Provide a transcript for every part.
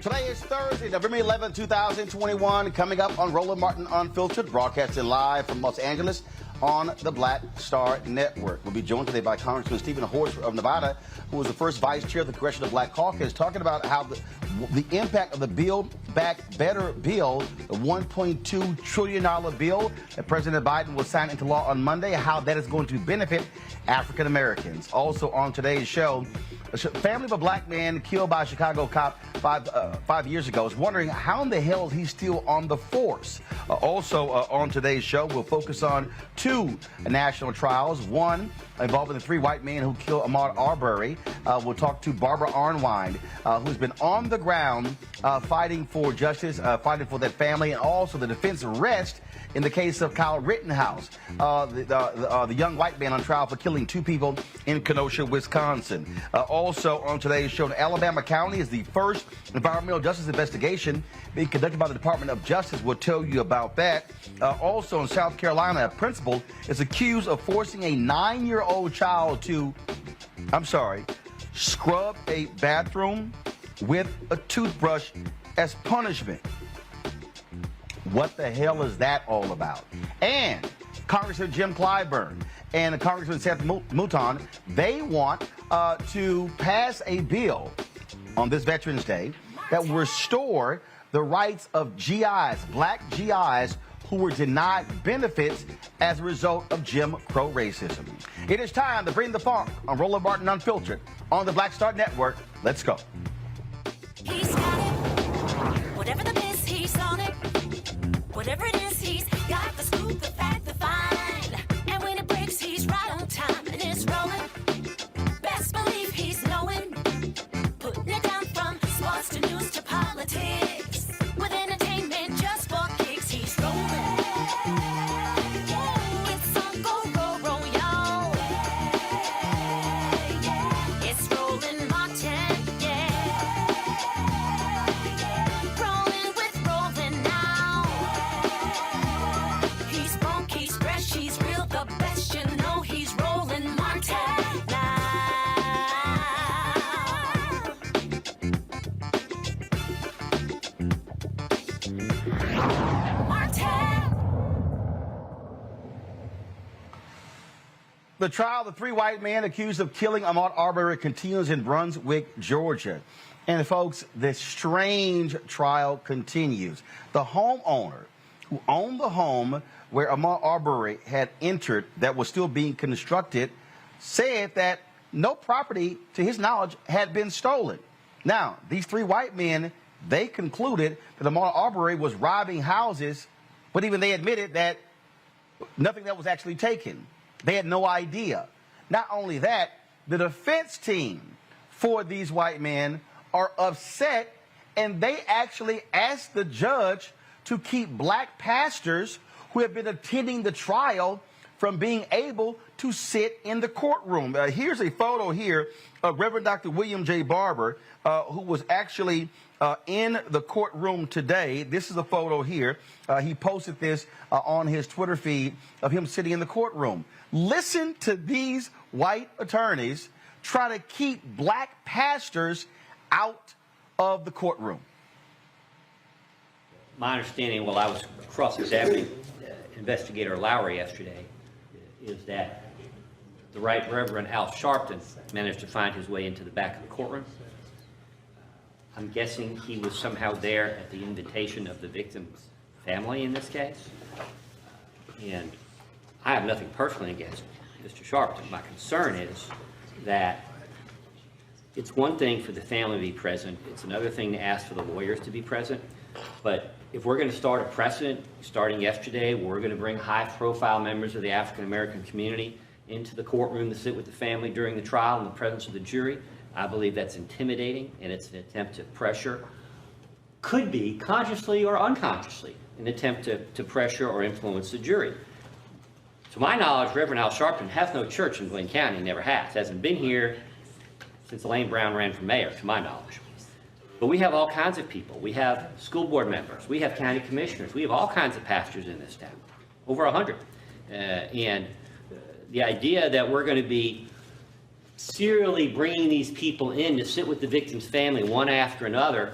Today is Thursday, November 11, 2021. Coming up on Roland Martin Unfiltered, broadcasting live from Los Angeles on the Black Star Network. We'll be joined today by Congressman Steven Horsford of Nevada, who was the first vice chair of the Congressional Black Caucus, talking about how the impact of the Build Back Better bill, the $1.2 trillion bill that President Biden will sign into law on Monday, how that is going to benefit African Americans. Also on today's show, a family of a black man killed by a Chicago cop five years ago is wondering how in the hell is he still on the force. Also on today's show, we'll focus on two national trials, one involving the three white men who killed Ahmaud Arbery. We'll talk to Barbara Arnwine, who's been on the ground fighting for justice, fighting for that family, and also the defense arrest in the case of Kyle Rittenhouse, the young white man on trial for killing two people in Kenosha, Wisconsin. Also on today's show, Alabama County is the first environmental justice investigation being conducted by the Department of Justice. We'll tell you about that. Also in South Carolina, a principal is accused of forcing a 9-year-old child to, scrub a bathroom with a toothbrush as punishment. What the hell is that all about? And Congressman Jim Clyburn and Congressman Seth Mouton, they want to pass a bill on this Veterans Day that will restore the rights of GIs, black GIs, who were denied benefits as a result of Jim Crow racism. It is time to bring the funk on Roland Martin Unfiltered on the Black Star Network. Let's go. He's got it. Whatever the biz, he's on it. Whatever it is, he's got the scoop, the fact, the find. And when it breaks, he's right on time and it's rolling. Best believe he's knowing. Putting it down from sports to news to politics. With entertainment just for kicks, he's rolling. It's on go, y'all. It's Roland Martin, rolling with Roland now. He's funk, he's fresh, he's real, the best, you know he's Roland Martin now. The trial of the three white men accused of killing Ahmaud Arbery continues in Brunswick, Georgia. And folks, this strange trial continues. The homeowner who owned the home where Ahmaud Arbery had entered that was still being constructed said that no property, to his knowledge, had been stolen. Now, these three white men, they concluded that Ahmaud Arbery was robbing houses, but even they admitted that nothing that was actually taken. They had no idea. Not only that, the defense team for these white men are upset, and they actually asked the judge to keep black pastors who have been attending the trial from being able to sit in the courtroom. Here's a photo here of Reverend Dr. William J. Barber, who was actually in the courtroom today. This is a photo here. He posted this on his Twitter feed of him sitting in the courtroom. Listen to these white attorneys try to keep black pastors out of the courtroom. My understanding while I was cross-examining Investigator Lowry yesterday is that the Right Reverend Al Sharpton managed to find his way into the back of the courtroom. I'm guessing he was somehow there at the invitation of the victim's family in this case. And I have nothing personally against Mr. Sharpton. My concern is that it's one thing for the family to be present. It's another thing to ask for the lawyers to be present. But if we're going to start a precedent, starting yesterday, we're going to bring high-profile members of the African-American community into the courtroom to sit with the family during the trial in the presence of the jury. I believe that's intimidating, and it's an attempt to pressure, could be consciously or unconsciously, an attempt to pressure or influence the jury. To my knowledge, Reverend Al Sharpton has no church in Glenn County, never has. Hasn't been here since Elaine Brown ran for mayor, to my knowledge. But we have all kinds of people. We have school board members. We have county commissioners. We have all kinds of pastors in this town, over 100. And the idea that we're going to be serially bringing these people in to sit with the victim's family one after another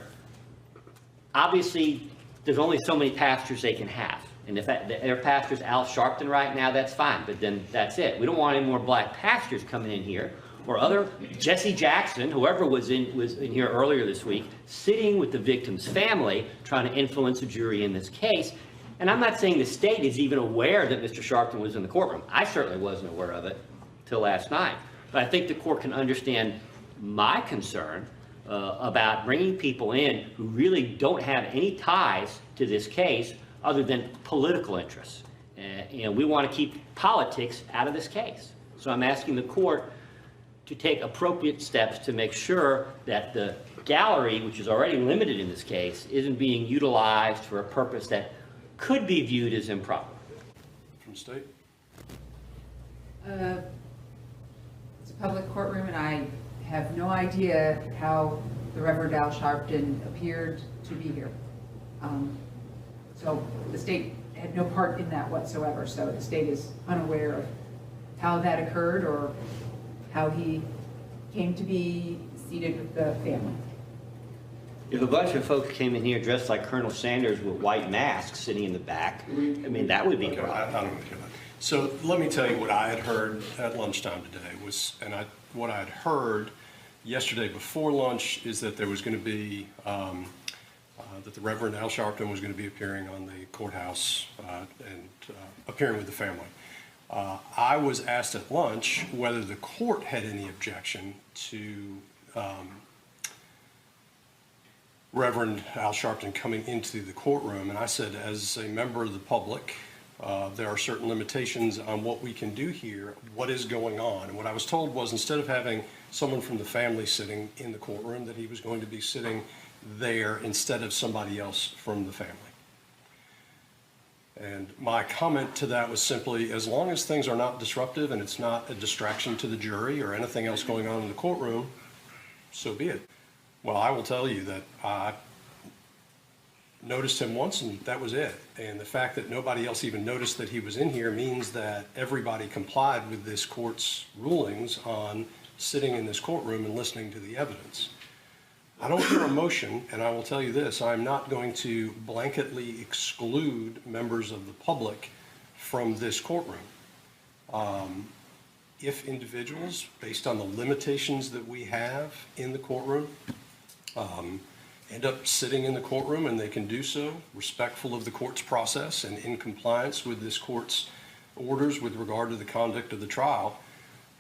obviously, there's only so many pastors they can have. And if their pastor's Al Sharpton right now, that's fine, but then that's it. We don't want any more black pastors coming in here, or other Jesse Jackson, whoever was in here earlier this week, sitting with the victim's family, trying to influence a jury in this case. And I'm not saying the state is even aware that Mr. Sharpton was in the courtroom. I certainly wasn't aware of it till last night. But I think the court can understand my concern about bringing people in who really don't have any ties to this case other than political interests. We want to keep politics out of this case. So I'm asking the court to take appropriate steps to make sure that the gallery, which is already limited in this case, isn't being utilized for a purpose that could be viewed as improper. From state? It's a public courtroom, and I have no idea how the Reverend Al Sharpton appeared to be here. So the state had no part in that whatsoever, so the state is unaware of how that occurred or how he came to be seated with the family. If a bunch of folks came in here dressed like Colonel Sanders with white masks sitting in the back, I mean, that would be Okay, correct. I don't know. So let me tell you what I had heard at lunchtime today was, what I had heard yesterday before lunch is that there was going to be, that the Reverend Al Sharpton was going to be appearing on the courthouse and appearing with the family. I was asked at lunch whether the court had any objection to Reverend Al Sharpton coming into the courtroom, and I said, as a member of the public, there are certain limitations on what we can do here, what is going on. And what I was told was, instead of having someone from the family sitting in the courtroom, that he was going to be sitting there instead of somebody else from the family. And my comment to that was simply, as long as things are not disruptive and it's not a distraction to the jury or anything else going on in the courtroom, so be it. Well, I will tell you that I noticed him once and that was it. And the fact that nobody else even noticed that he was in here means that everybody complied with this court's rulings on sitting in this courtroom and listening to the evidence. I don't hear a motion, and I will tell you this, I'm not going to blanketly exclude members of the public from this courtroom. If individuals, based on the limitations that we have in the courtroom, end up sitting in the courtroom, and they can do so respectful of the court's process and in compliance with this court's orders with regard to the conduct of the trial,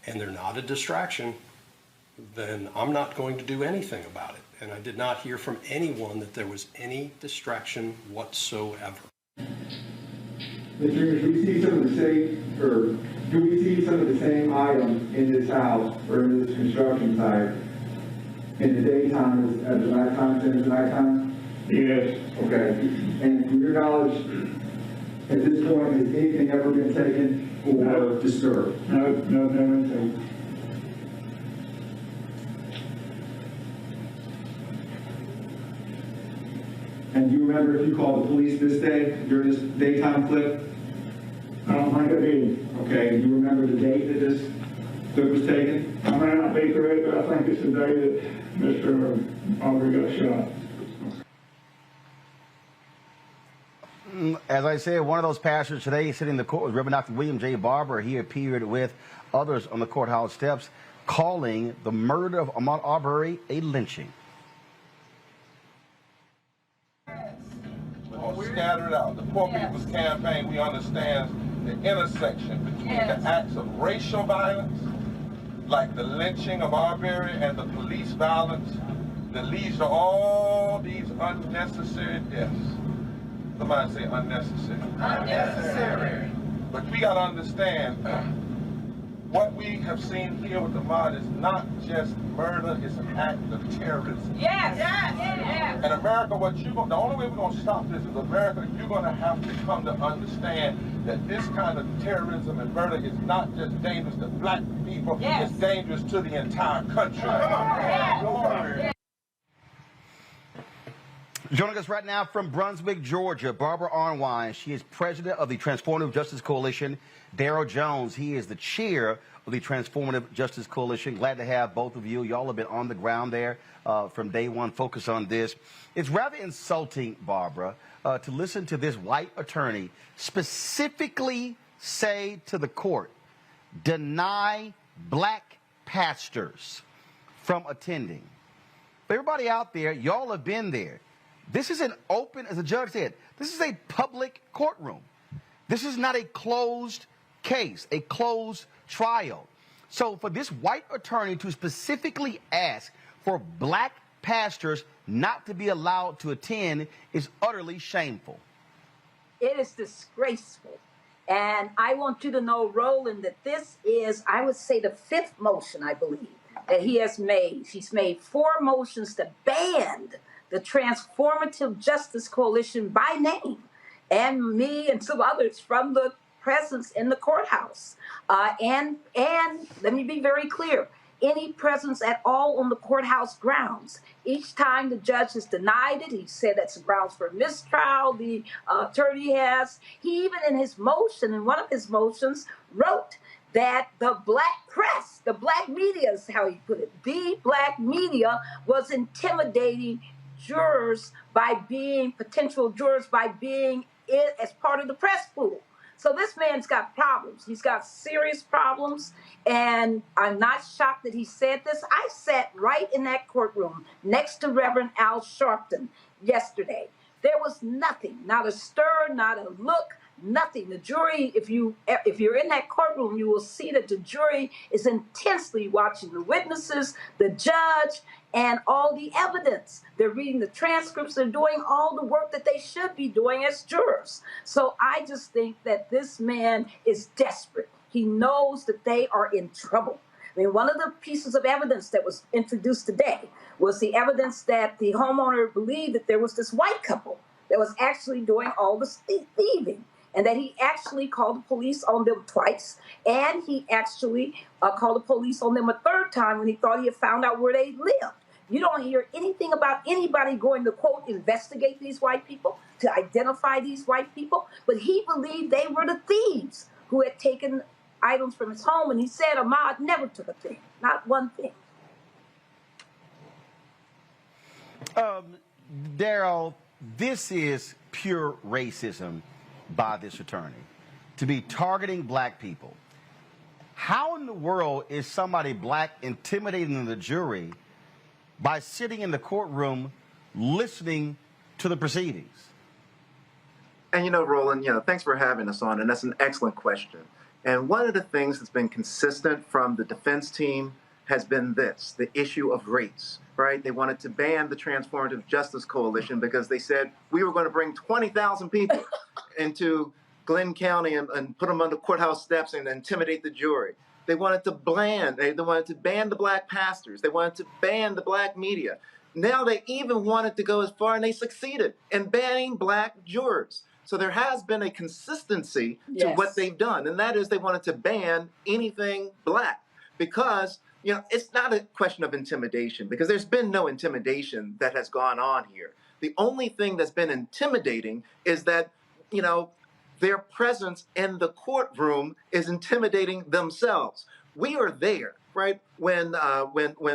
and they're not a distraction, then I'm not going to do anything about it. And I did not hear from anyone that there was any distraction whatsoever. Mr. Chairman, we see some of the same, or do we see some of the same items in this house or in this construction site in the daytime as the nighttime, and the nighttime? Yes. Okay. And from your knowledge, at this point, has anything ever been taken or disturbed? No, anything. And do you remember if you called the police this day during this daytime clip? I don't think I did. Okay. Do you remember the date that this clip was taken? I may not be correct, but I think it's the day that Mr. Arbery got shot. As I said, one of those pastors today sitting in the court was Reverend Dr. William J. Barber. He appeared with others on the courthouse steps, calling the murder of Ahmaud Arbery a lynching. We scattered out. The Poor People's Campaign, we understand the intersection between the acts of racial violence, like the lynching of Arbery, and the police violence that leads to all these unnecessary deaths. Somebody say unnecessary. Unnecessary. But we got to understand what we have seen here with Ahmaud is not just murder, it's an act of terrorism. Yes. Yes. Yes. And America, the only way we're going to stop this is America, you're going to have to come to understand that this kind of terrorism and murder is not just dangerous to black people, Yes. it's dangerous to the entire country. Yes. Joining us right now from Brunswick, Georgia, Barbara Arnwine. She is president of the Transformative Justice Coalition. Daryl Jones, he is the chair of the Transformative Justice Coalition. Glad to have both of you. Y'all have been on the ground there from day one, focus on this. It's rather insulting, Barbara, to listen to this white attorney specifically say to the court, deny black pastors from attending. For everybody out there, y'all have been there. This is an open, as the judge said, this is a public courtroom. This is not a closed case, a closed trial. So for this white attorney to specifically ask for black pastors not to be allowed to attend is utterly shameful. It is disgraceful. And I want you to know, Roland, that this is, I would say, the fifth motion, I believe, that he has made. He's made 4 motions to ban the Transformative Justice Coalition by name, and me and some others from the presence in the courthouse. And let me be very clear, any presence at all on the courthouse grounds. Each time the judge has denied it, he said that's grounds for mistrial, the attorney has. He even in his motion, in one of his motions, wrote that the black press, the black media is how he put it, the black media was intimidating jurors by being, potential jurors by being as part of the press pool. So this man's got problems. He's got serious problems, and I'm not shocked that he said this. I sat right in that courtroom next to Reverend Al Sharpton yesterday. There was nothing, not a stir, not a look, nothing. The jury, if you're in that courtroom, you will see that the jury is intensely watching the witnesses, the judge, and all the evidence. They're reading the transcripts. They're doing all the work that they should be doing as jurors. So I just think that this man is desperate. He knows that they are in trouble. I mean, one of the pieces of evidence that was introduced today was the evidence that the homeowner believed that there was this white couple that was actually doing all the thieving, and that he actually called the police on them twice, and he actually called the police on them a third time when he thought he had found out where they lived. You don't hear anything about anybody going to, quote, investigate these white people, to identify these white people, but he believed they were the thieves who had taken items from his home, and he said Ahmaud never took a thing, not one thing. Daryl, this is pure racism by this attorney, to be targeting black people. How in the world is somebody black intimidating the jury by sitting in the courtroom listening to the proceedings? And Roland, thanks for having us on, and that's an excellent question. And one of the things that's been consistent from the defense team has been this, the issue of race, right? They wanted to ban the Transformative Justice Coalition because they said we were going to bring 20,000 people into Glenn County and put them on the courthouse steps and intimidate the jury. They wanted to ban the black pastors. They wanted to ban the black media. Now they even wanted to go as far, and they succeeded in banning black jurors. So there has been a consistency to what they've done, and that is they wanted to ban anything black because, it's not a question of intimidation, because there's been no intimidation that has gone on here. The only thing that's been intimidating is that, their presence in the courtroom is intimidating themselves. We are there, right? When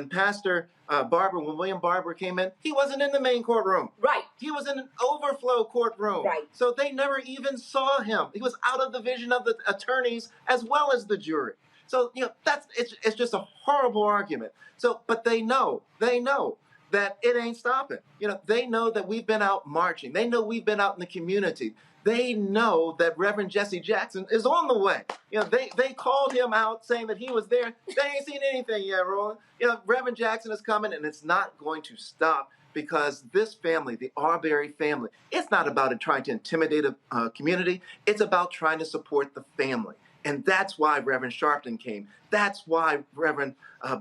Pastor William Barber came in, he wasn't in the main courtroom. Right. He was in an overflow courtroom. Right. So they never even saw him. He was out of the vision of the attorneys as well as the jury. So, it's just a horrible argument. So, but they know that it ain't stopping. They know that we've been out marching. They know we've been out in the community. They know that Reverend Jesse Jackson is on the way. They called him out saying that he was there. They ain't seen anything yet, Roland. Reverend Jackson is coming, and it's not going to stop because this family, the Arbery family, it's not about trying to intimidate a community. It's about trying to support the family. And that's why Reverend Sharpton came. That's why Reverend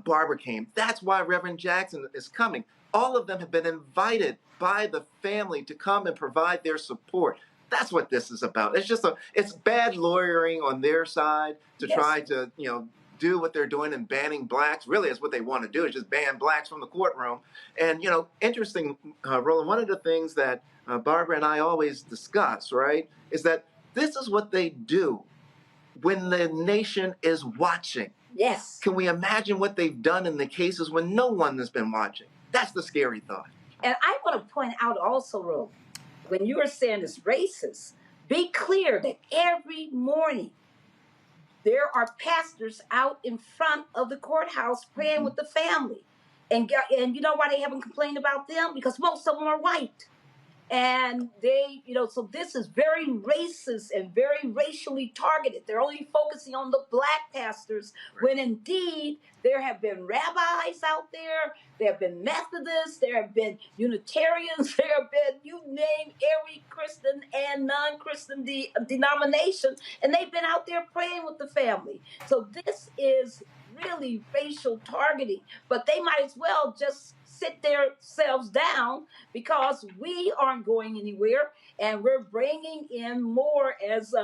Barber came. That's why Reverend Jackson is coming. All of them have been invited by the family to come and provide their support. That's what this is about. It's bad lawyering on their side to try to, do what they're doing and banning blacks. Really, is what they want to do, is just ban blacks from the courtroom. And, interesting, Roland, one of the things that Barbara and I always discuss, right, is that this is what they do when the nation is watching. Yes. Can we imagine what they've done in the cases when no one has been watching? That's the scary thought. And I want to point out also, Roland, when you are saying it's racist, be clear that every morning there are pastors out in front of the courthouse praying with the family. And you know why they haven't complained about them? Because most of them are white. And they, so this is very racist and very racially targeted. They're only focusing on the black pastors, when indeed there have been rabbis out there, there have been Methodists, there have been Unitarians, there have been, you name every Christian and non-Christian denomination, and they've been out there praying with the family. So this is really racial targeting, but they might as well just sit themselves down, because we aren't going anywhere, and we're bringing in more, as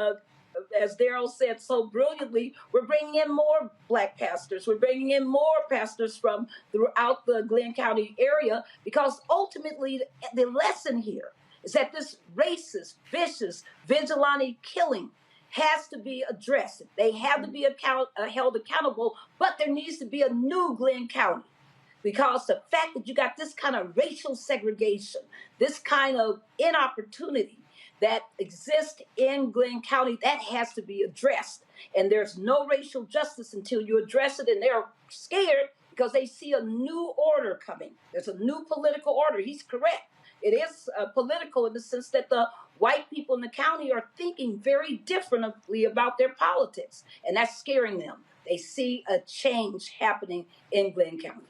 Daryl said so brilliantly, we're bringing in more black pastors. We're bringing in more pastors from throughout the Glenn County area, because ultimately the lesson here is that this racist, vicious, vigilante killing has to be addressed. They have to be held accountable, but there needs to be a new Glenn County. Because the fact that you got this kind of racial segregation, this kind of inopportunity that exists in Glenn County, that has to be addressed. And there's no racial justice until you address it. And they're scared because they see a new order coming. There's a new political order. He's correct. It is political in the sense that the white people in the county are thinking very differently about their politics. And that's scaring them. They see a change happening in Glenn County.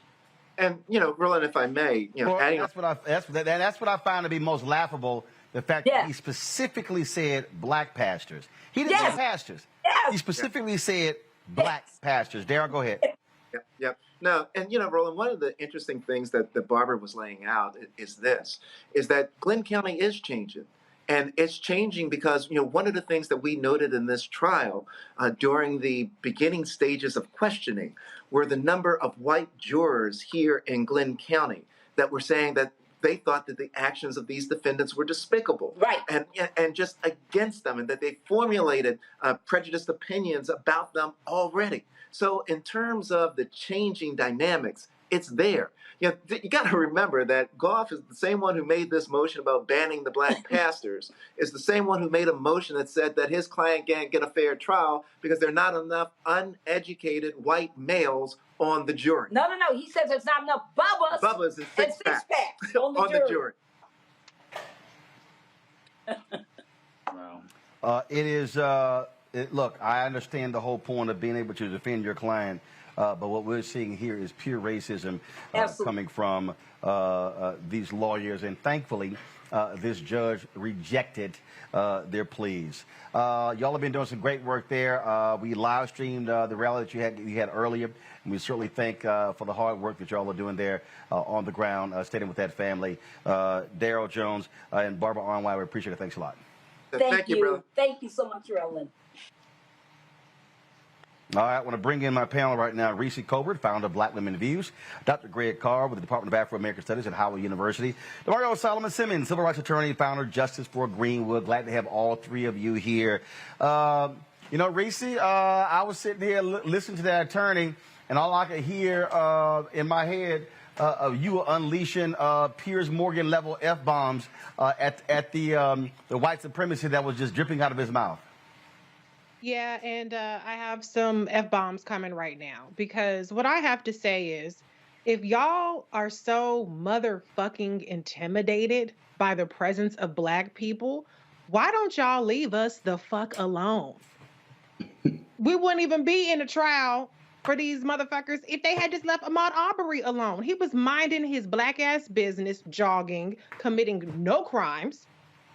And, Roland, if I may, adding that's what I find to be most laughable, the fact that he specifically said black pastors. He didn't say pastors. Yes. He specifically said black pastors. Daryl, go ahead. Yep. No, and Roland, one of the interesting things that Barbara was laying out is that Glenn County is changing. And it's changing because, one of the things that we noted in this trial during the beginning stages of questioning were the number of white jurors here in Glenn County that were saying that they thought that the actions of these defendants were despicable, right, and just against them, and that they formulated prejudiced opinions about them already. So in terms of the changing dynamics, it's there. You got to remember that Goff is the same one who made this motion about banning the black pastors, is the same one who made a motion that said that his client can't get a fair trial because there are not enough uneducated white males on the jury. No. He says there's not enough Bubbas and six packs on the jury. Wow. It is. Look, I understand the whole point of being able to defend your client. But what we're seeing here is pure racism coming from these lawyers. And thankfully, this judge rejected their pleas. Y'all have been doing some great work there. We live streamed the rally that you had earlier. And we certainly thank for the hard work that y'all are doing there on the ground, standing with that family. Daryl Jones and Barbara Arnwine, we appreciate it. Thanks a lot. Thank you, brother. Thank you so much, Roland. All right, I want to bring in my panel right now. Reese Colbert, founder of Black Women Views. Dr. Greg Carr with the Department of Afro-American Studies at Howard University. Demario Solomon Simmons, civil rights attorney, founder, Justice for Greenwood. Glad to have all three of you here. Reese, I was sitting here listening to that attorney, and all I could hear in my head of you unleashing Piers Morgan level F-bombs at the white supremacy that was just dripping out of his mouth. Yeah, and I have some F-bombs coming right now, because what I have to say is, if y'all are so motherfucking intimidated by the presence of black people, why don't y'all leave us the fuck alone? We wouldn't even be in a trial for these motherfuckers if they had just left Ahmaud Arbery alone. He was minding his black ass business, jogging, committing no crimes,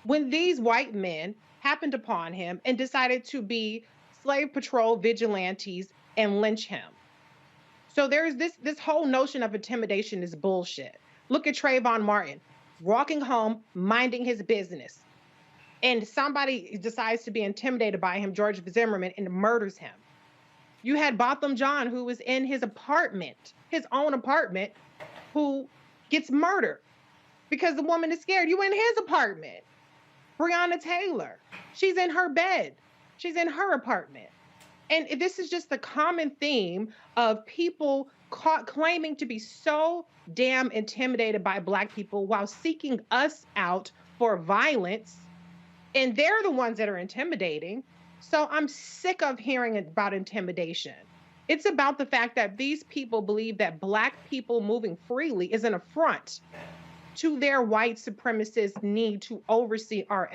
when these white men happened upon him and decided to be slave patrol vigilantes and lynch him. So there's this whole notion of intimidation is bullshit. Look at Trayvon Martin, walking home, minding his business, and somebody decides to be intimidated by him, George Zimmerman, and murders him. You had Botham John, who was in his apartment, his own apartment, who gets murdered because the woman is scared. You in his apartment. Breonna Taylor, she's in her bed. She's in her apartment. And this is just the common theme of people claiming to be so damn intimidated by Black people while seeking us out for violence. And they're the ones that are intimidating. So I'm sick of hearing about intimidation. It's about the fact that these people believe that Black people moving freely is an affront to their white supremacist need to oversee our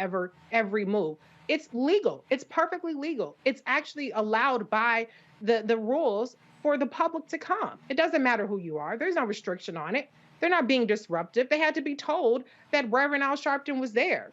every move. It's legal. It's perfectly legal. It's actually allowed by the rules for the public to come. It doesn't matter who you are. There's no restriction on it. They're not being disruptive. They had to be told that Reverend Al Sharpton was there.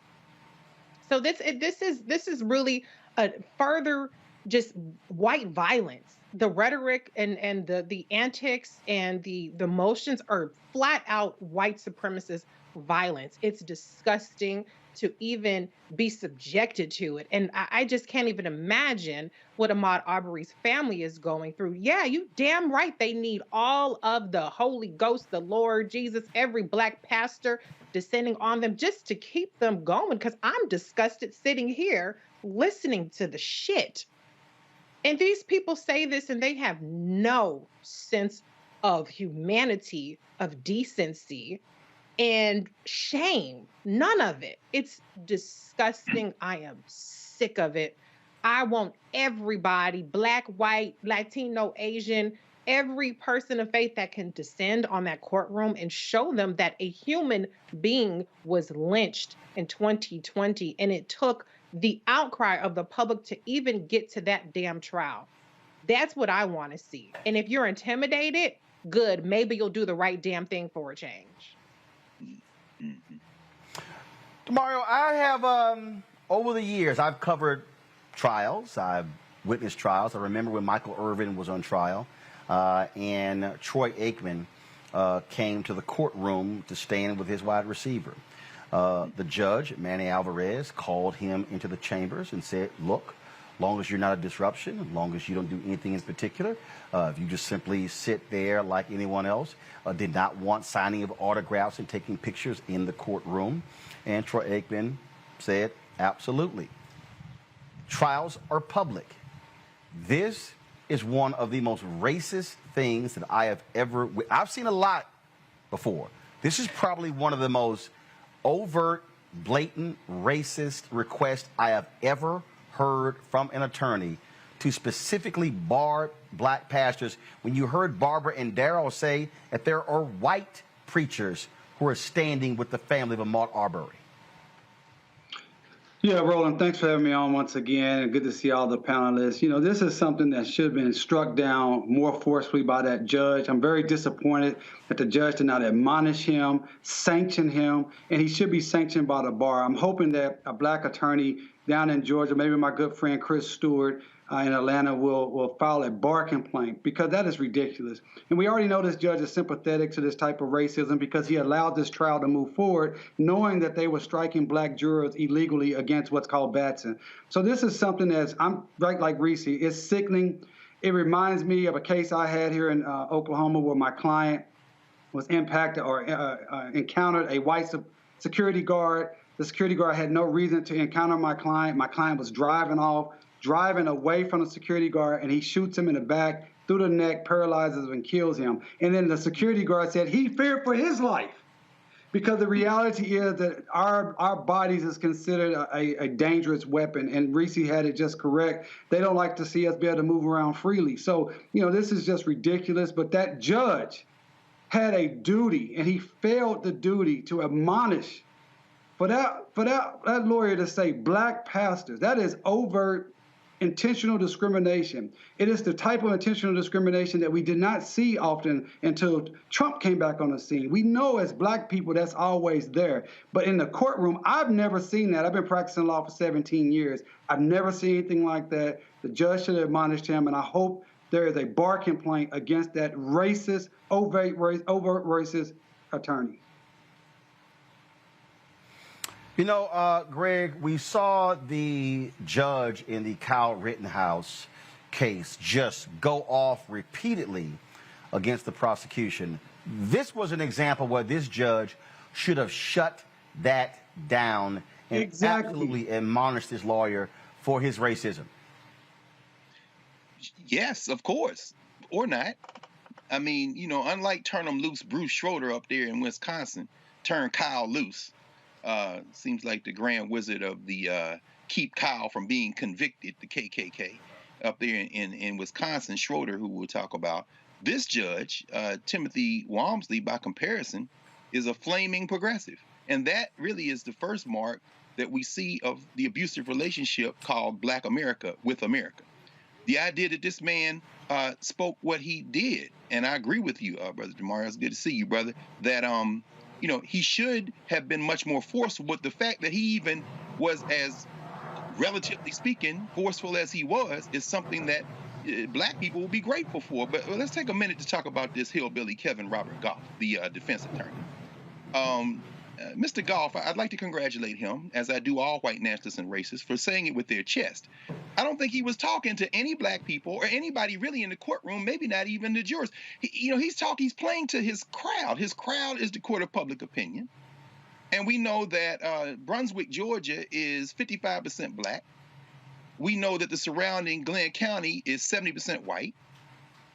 So this is really a further just white violence. The rhetoric and the antics and the motions are flat out white supremacist violence. It's disgusting to even be subjected to it. And I just can't even imagine what Ahmaud Arbery's family is going through. Yeah, you damn right they need all of the Holy Ghost, the Lord, Jesus, every Black pastor descending on them just to keep them going, because I'm disgusted sitting here listening to the shit. And these people say this and they have no sense of humanity, of decency, and shame. None of it. It's disgusting. I am sick of it. I want everybody, Black, white, Latino, Asian, every person of faith that can descend on that courtroom and show them that a human being was lynched in 2020, and it took the outcry of the public to even get to that damn trial. That's what I want to see. And if you're intimidated, good. Maybe you'll do the right damn thing for a change. Mario, I have, over the years, I've covered trials. I've witnessed trials. I remember when Michael Irvin was on trial and Troy Aikman came to the courtroom to stand with his wide receiver. The judge, Manny Alvarez, called him into the chambers and said, look, as long as you're not a disruption, as long as you don't do anything in particular, if you just simply sit there like anyone else, did not want signing of autographs and taking pictures in the courtroom. And Troy Aikman said, absolutely. Trials are public. This is one of the most racist things that I have ever, I've seen a lot before. This is probably one of the most overt, blatant, racist requests I have ever heard from an attorney to specifically bar Black pastors. When you heard Barbara and Daryl say that there are white preachers who are standing with the family of Ahmaud Arbery. Yeah, Roland, thanks for having me on once again. Good to see all the panelists. You know, this is something that should have been struck down more forcefully by that judge. I'm very disappointed that the judge did not admonish him, sanction him, and he should be sanctioned by the bar. I'm hoping that a Black attorney down in Georgia, maybe my good friend Chris Stewart in Atlanta, will file a bar complaint, because that is ridiculous. And we already know this judge is sympathetic to this type of racism because he allowed this trial to move forward, knowing that they were striking Black jurors illegally against what's called Batson. So this is something that's, I'm right like Reese, it's sickening. It reminds me of a case I had here in Oklahoma where my client was impacted or encountered a white security guard. The security guard had no reason to encounter my client. My client was driving away from the security guard, and he shoots him in the back, through the neck, paralyzes him, and kills him. And then the security guard said he feared for his life, because the reality is that our bodies is considered a dangerous weapon. And Reese had it just correct. They don't like to see us be able to move around freely. So, you know, this is just ridiculous. But that judge had a duty, and he failed the duty to admonish. For that lawyer to say Black pastors, that is overt intentional discrimination. It is the type of intentional discrimination that we did not see often until Trump came back on the scene. We know as Black people that's always there. But in the courtroom, I've never seen that. I've been practicing law for 17 years. I've never seen anything like that. The judge should have admonished him, and I hope there is a bar complaint against that racist, overt racist attorney. You know, Greg, we saw the judge in the Kyle Rittenhouse case just go off repeatedly against the prosecution. This was an example where this judge should have shut that down and absolutely admonished his lawyer for his racism. Yes, of course, or not. I mean, you know, unlike turn 'em loose, Bruce Schroeder up there in Wisconsin turned Kyle loose. Seems like the grand wizard of the keep Kyle from being convicted, the KKK, up there in Wisconsin, Schroeder, who we'll talk about. This judge, Timothy Walmsley, by comparison, is a flaming progressive. And that really is the first mark that we see of the abusive relationship called Black America with America. The idea that this man spoke what he did, and I agree with you, Brother Demario, it's good to see you, brother, that you know, he should have been much more forceful, but the fact that he even was, as relatively speaking, forceful as he was, is something that Black people will be grateful for. But let's take a minute to talk about this hillbilly Kevin Robert Goff, the defense attorney. Mr. Goff, I'd like to congratulate him, as I do all white nationalists and racists, for saying it with their chest. I don't think he was talking to any Black people or anybody really in the courtroom, maybe not even the jurors. He's playing to his crowd. His crowd is the court of public opinion. And we know that Brunswick, Georgia is 55% Black. We know that the surrounding Glenn County is 70% white.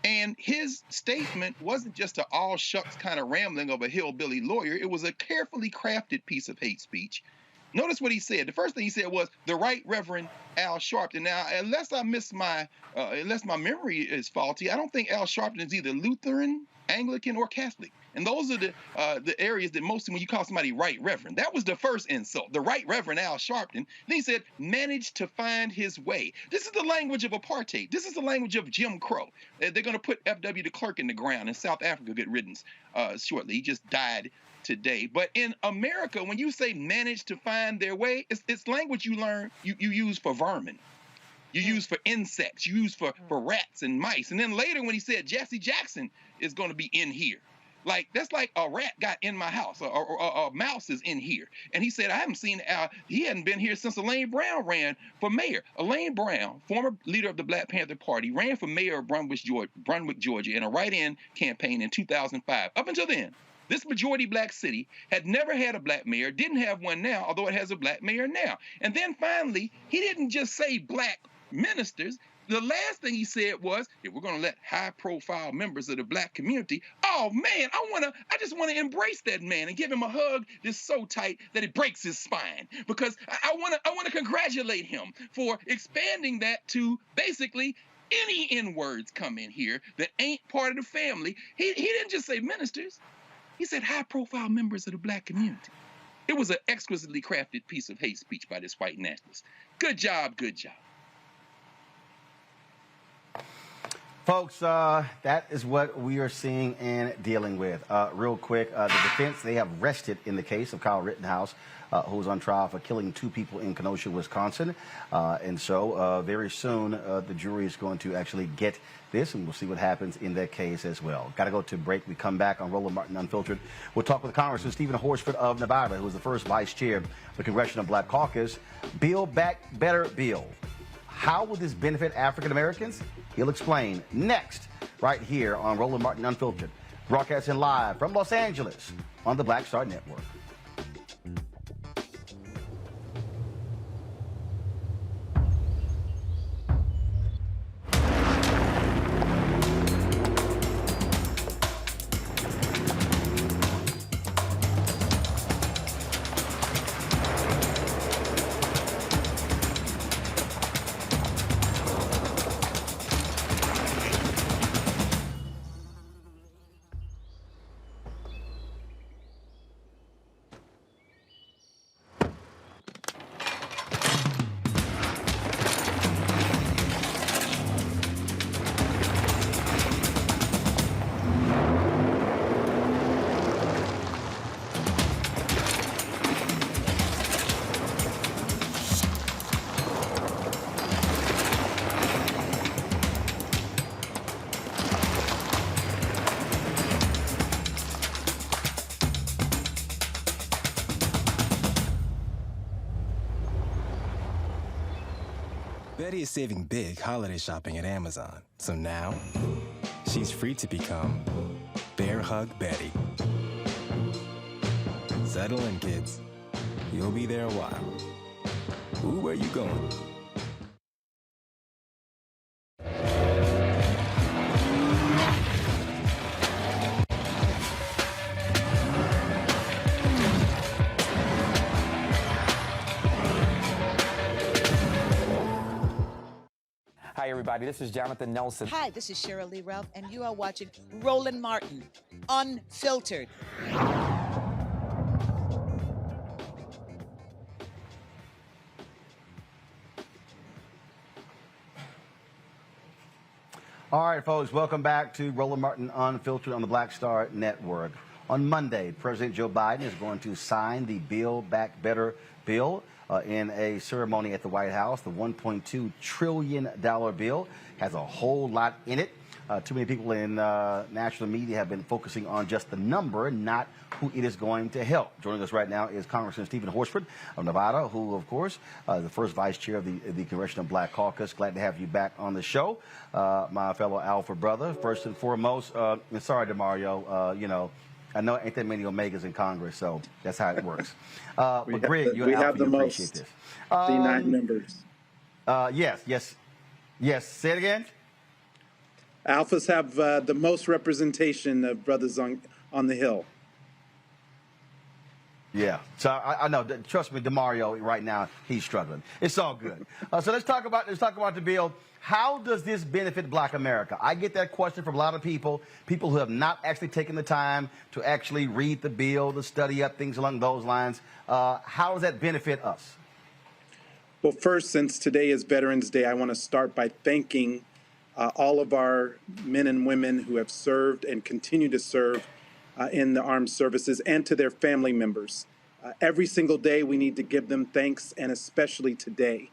And his statement wasn't just an all shucks kind of rambling of a hillbilly lawyer. It was a carefully crafted piece of hate speech. Notice what he said. The first thing he said was the Right Reverend Al Sharpton. Now, unless my memory is faulty, I don't think Al Sharpton is either Lutheran, Anglican, or Catholic. And those are the areas that mostly when you call somebody Right Reverend, that was the first insult. The Right Reverend Al Sharpton. Then he said, managed to find his way. This is the language of apartheid. This is the language of Jim Crow. They're going to put F.W. de Klerk in the ground in South Africa, good riddance, shortly. He just died today. But in America, when you say managed to find their way, it's language you learn, you use for vermin. You use for insects. You use for rats and mice. And then later when he said Jesse Jackson is going to be in here. Like, that's like a rat got in my house, or a mouse is in here. And he said, I haven't seen, he hadn't been here since Elaine Brown ran for mayor. Elaine Brown, former leader of the Black Panther Party, ran for mayor of Brunswick, Georgia, in a write-in campaign in 2005. Up until then, this majority Black city had never had a Black mayor, didn't have one now, although it has a Black mayor now. And then finally, he didn't just say Black ministers. The last thing he said was, if we're going to let high-profile members of the Black community, oh man, I just want to embrace that man and give him a hug that's so tight that it breaks his spine. Because I want to congratulate him for expanding that to basically any N-words come in here that ain't part of the family. He didn't just say ministers. He said high-profile members of the Black community. It was an exquisitely crafted piece of hate speech by this white nationalist. Good job, good job. Folks, that is what we are seeing and dealing with. Real quick, the defense, they have rested in the case of Kyle Rittenhouse, who was on trial for killing 2 people in Kenosha, Wisconsin. And so very soon, the jury is going to actually get this, and we'll see what happens in that case as well. Got to go to break. We come back on Roland Martin Unfiltered. We'll talk with Congressman Steven Horsford of Nevada, who was the first vice chair of the Congressional Black Caucus. Build Back Better bill. How will this benefit African Americans? He'll explain next, right here on Roland Martin Unfiltered, broadcasting live from Los Angeles on the Black Star Network. Betty is saving big holiday shopping at Amazon. So now, she's free to become Bear Hug Betty. Settle in, kids. You'll be there a while. Ooh, where you going? Hi, everybody. This is Jonathan Nelson. Hi, this is Cheryl Lee Ralph, and you are watching Roland Martin, Unfiltered. All right, folks, welcome back to Roland Martin Unfiltered on the Black Star Network. On Monday, President Joe Biden is going to sign the Build Back Better bill in a ceremony at the White House. The $1.2 trillion bill has a whole lot in it. Too many people in national media have been focusing on just the number, not who it is going to help. Joining us right now is Congressman Steven Horsford of Nevada, who, of course, the first vice chair of the Congressional Black Caucus. Glad to have you back on the show, my fellow Alpha brother. First and foremost, and sorry, DeMario, you know, I know ain't that many Omegas in Congress, so that's how it works. But Greg, you're Alpha, you appreciate this. C9 members. Yes. Say it again. Alphas have the most representation of brothers on the Hill. Yeah, so I know. Trust me, DeMario right now he's struggling. It's all good. So let's talk about the bill. How does this benefit Black America? I get that question from a lot of people who have not actually taken the time to actually read the bill, to study up things along those lines. How does that benefit us? Well, first, since today is Veterans Day, I want to start by thanking all of our men and women who have served and continue to serve in the armed services, and to their family members. Every single day we need to give them thanks, and especially today.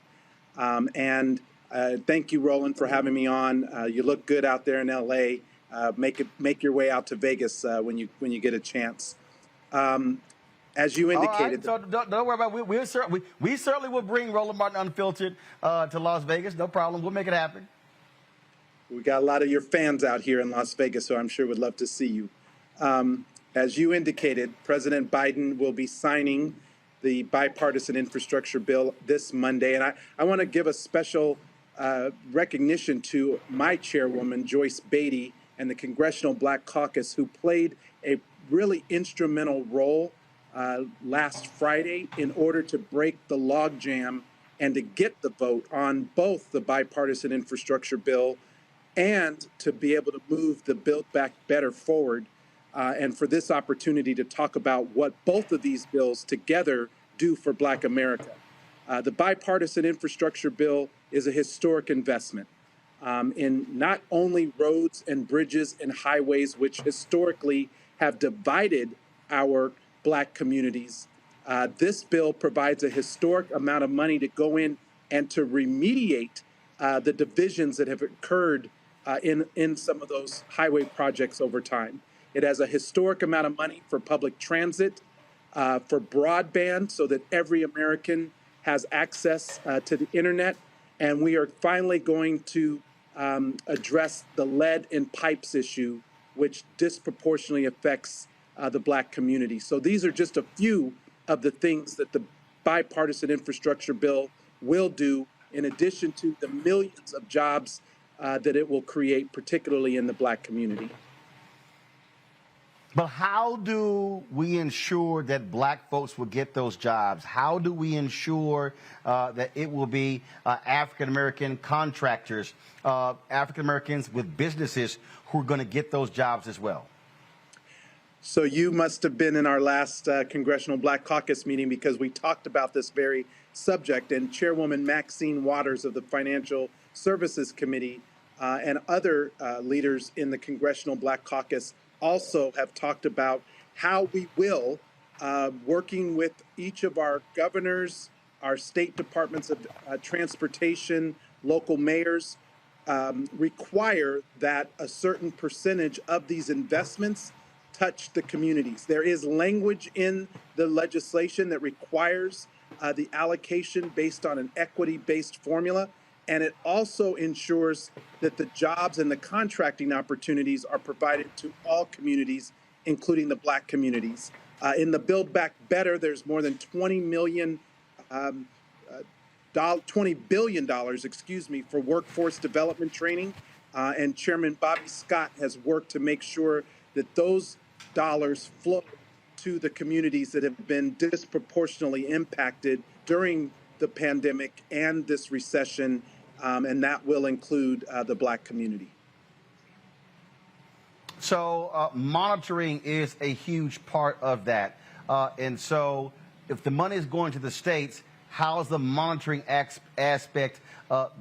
Thank you, Roland, for having me on. You look good out there in LA. Make your way out to Vegas when you get a chance. As you indicated, all right, so don't worry about it. We certainly will bring Roland Martin Unfiltered to Las Vegas. No problem. We'll make it happen. We got a lot of your fans out here in Las Vegas, so I'm sure would love to see you. As you indicated, President Biden will be signing the bipartisan infrastructure bill this Monday. And I want to give a special recognition to my chairwoman, Joyce Beatty, and the Congressional Black Caucus, who played a really instrumental role last Friday in order to break the logjam and to get the vote on both the bipartisan infrastructure bill and to be able to move the Build Back Better forward, and for this opportunity to talk about what both of these bills together do for Black America. The bipartisan infrastructure bill is a historic investment in not only roads and bridges and highways, which historically have divided our Black communities. This bill provides a historic amount of money to go in and to remediate the divisions that have occurred in some of those highway projects over time. It has a historic amount of money for public transit, for broadband, so that every American has access to the internet. And we are finally going to address the lead in pipes issue, which disproportionately affects the Black community. So these are just a few of the things that the bipartisan infrastructure bill will do, in addition to the millions of jobs that it will create, particularly in the Black community. But how do we ensure that Black folks will get those jobs? How do we ensure that it will be African-American contractors, African-Americans with businesses who are going to get those jobs as well? So you must have been in our last Congressional Black Caucus meeting, because we talked about this very subject, and Chairwoman Maxine Waters of the Financial Services Committee and other leaders in the Congressional Black Caucus also have talked about how we will, working with each of our governors, our state departments of transportation, local mayors, require that a certain percentage of these investments touch the communities. There is language in the legislation that requires the allocation based on an equity-based formula. And it also ensures that the jobs and the contracting opportunities are provided to all communities, including the Black communities. In the Build Back Better, there's more than $20 billion, for workforce development training. And Chairman Bobby Scott has worked to make sure that those dollars flow to the communities that have been disproportionately impacted during the pandemic and this recession, and that will include the Black community. So monitoring is a huge part of that. And so if the money is going to the states, how is the monitoring aspect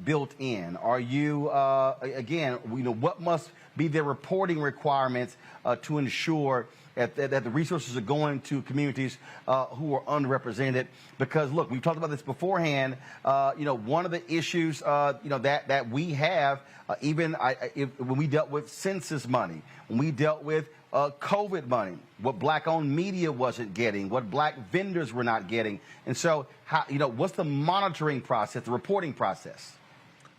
built in? Are you, again, what must be the reporting requirements to ensure that the resources are going to communities who are underrepresented? Because, look, we've talked about this beforehand. One of the issues, that we have, when we dealt with census money, when we dealt with COVID money, what Black-owned media wasn't getting, what Black vendors were not getting. And so, what's the monitoring process, the reporting process?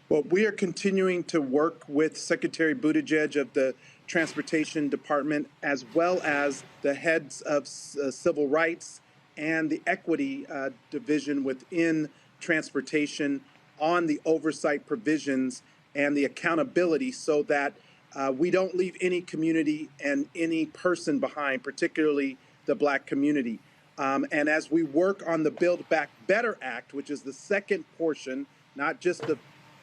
Well, we are continuing to work with Secretary Buttigieg of the Transportation Department, as well as the heads of civil rights and the equity division within transportation on the oversight provisions and the accountability, so that we don't leave any community and any person behind, particularly the Black community. And as we work on the Build Back Better Act, which is the second portion, not just the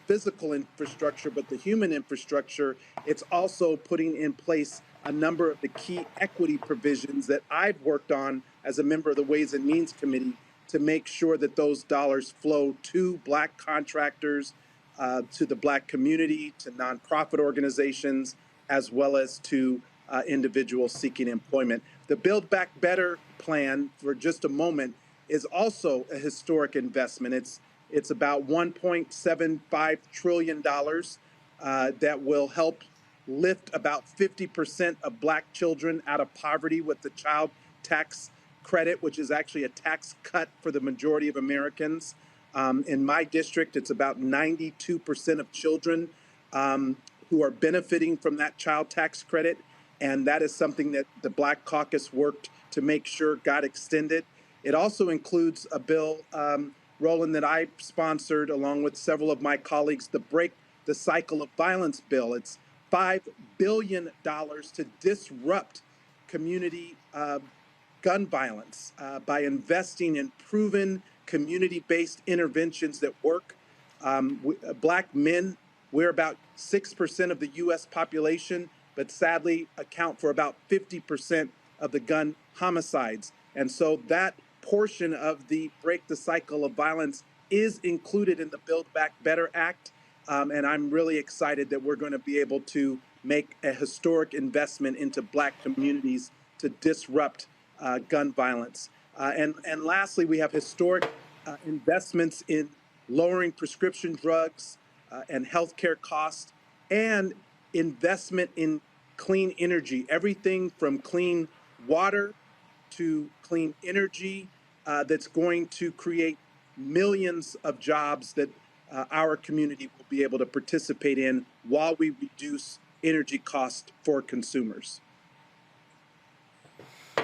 physical infrastructure, but the human infrastructure, it's also putting in place a number of the key equity provisions that I've worked on as a member of the Ways and Means Committee to make sure that those dollars flow to Black contractors, to the Black community, to nonprofit organizations, as well as to individuals seeking employment. The Build Back Better plan, for just a moment, is also a historic investment. It's about $1.75 trillion that will help lift about 50% of Black children out of poverty with the child tax credit, which is actually a tax cut for the majority of Americans. In my district, it's about 92% of children who are benefiting from that child tax credit. And that is something that the Black Caucus worked to make sure got extended. It also includes a bill, Roland, that I sponsored along with several of my colleagues, the Break the Cycle of Violence bill. It's $5 billion to disrupt community gun violence by investing in proven community-based interventions that work. Black men, we're about 6% of the U.S. population, but sadly account for about 50% of the gun homicides. And so that portion of the Break the Cycle of Violence is included in the Build Back Better Act. And I'm really excited that we're going to be able to make a historic investment into Black communities to disrupt gun violence. And lastly, we have historic investments in lowering prescription drugs and healthcare costs, and investment in clean energy, everything from clean water to clean energy that's going to create millions of jobs that our community will be able to participate in while we reduce energy costs for consumers.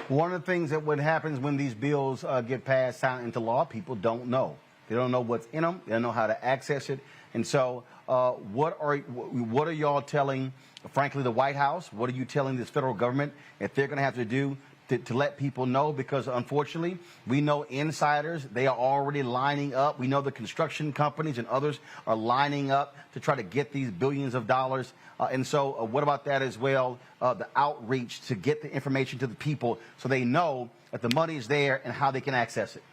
One of the things that what happens when these bills get passed, signed into law, people don't know. They don't know what's in them. They don't know how to access it. And so what are y'all telling, frankly, the White House? What are you telling this federal government that they're going to have to do to let people know? Because unfortunately, we know insiders, they are already lining up. We know the construction companies and others are lining up to try to get these billions of dollars. And so what about that as well, the outreach to get the information to the people so they know that the money is there and how they can access it?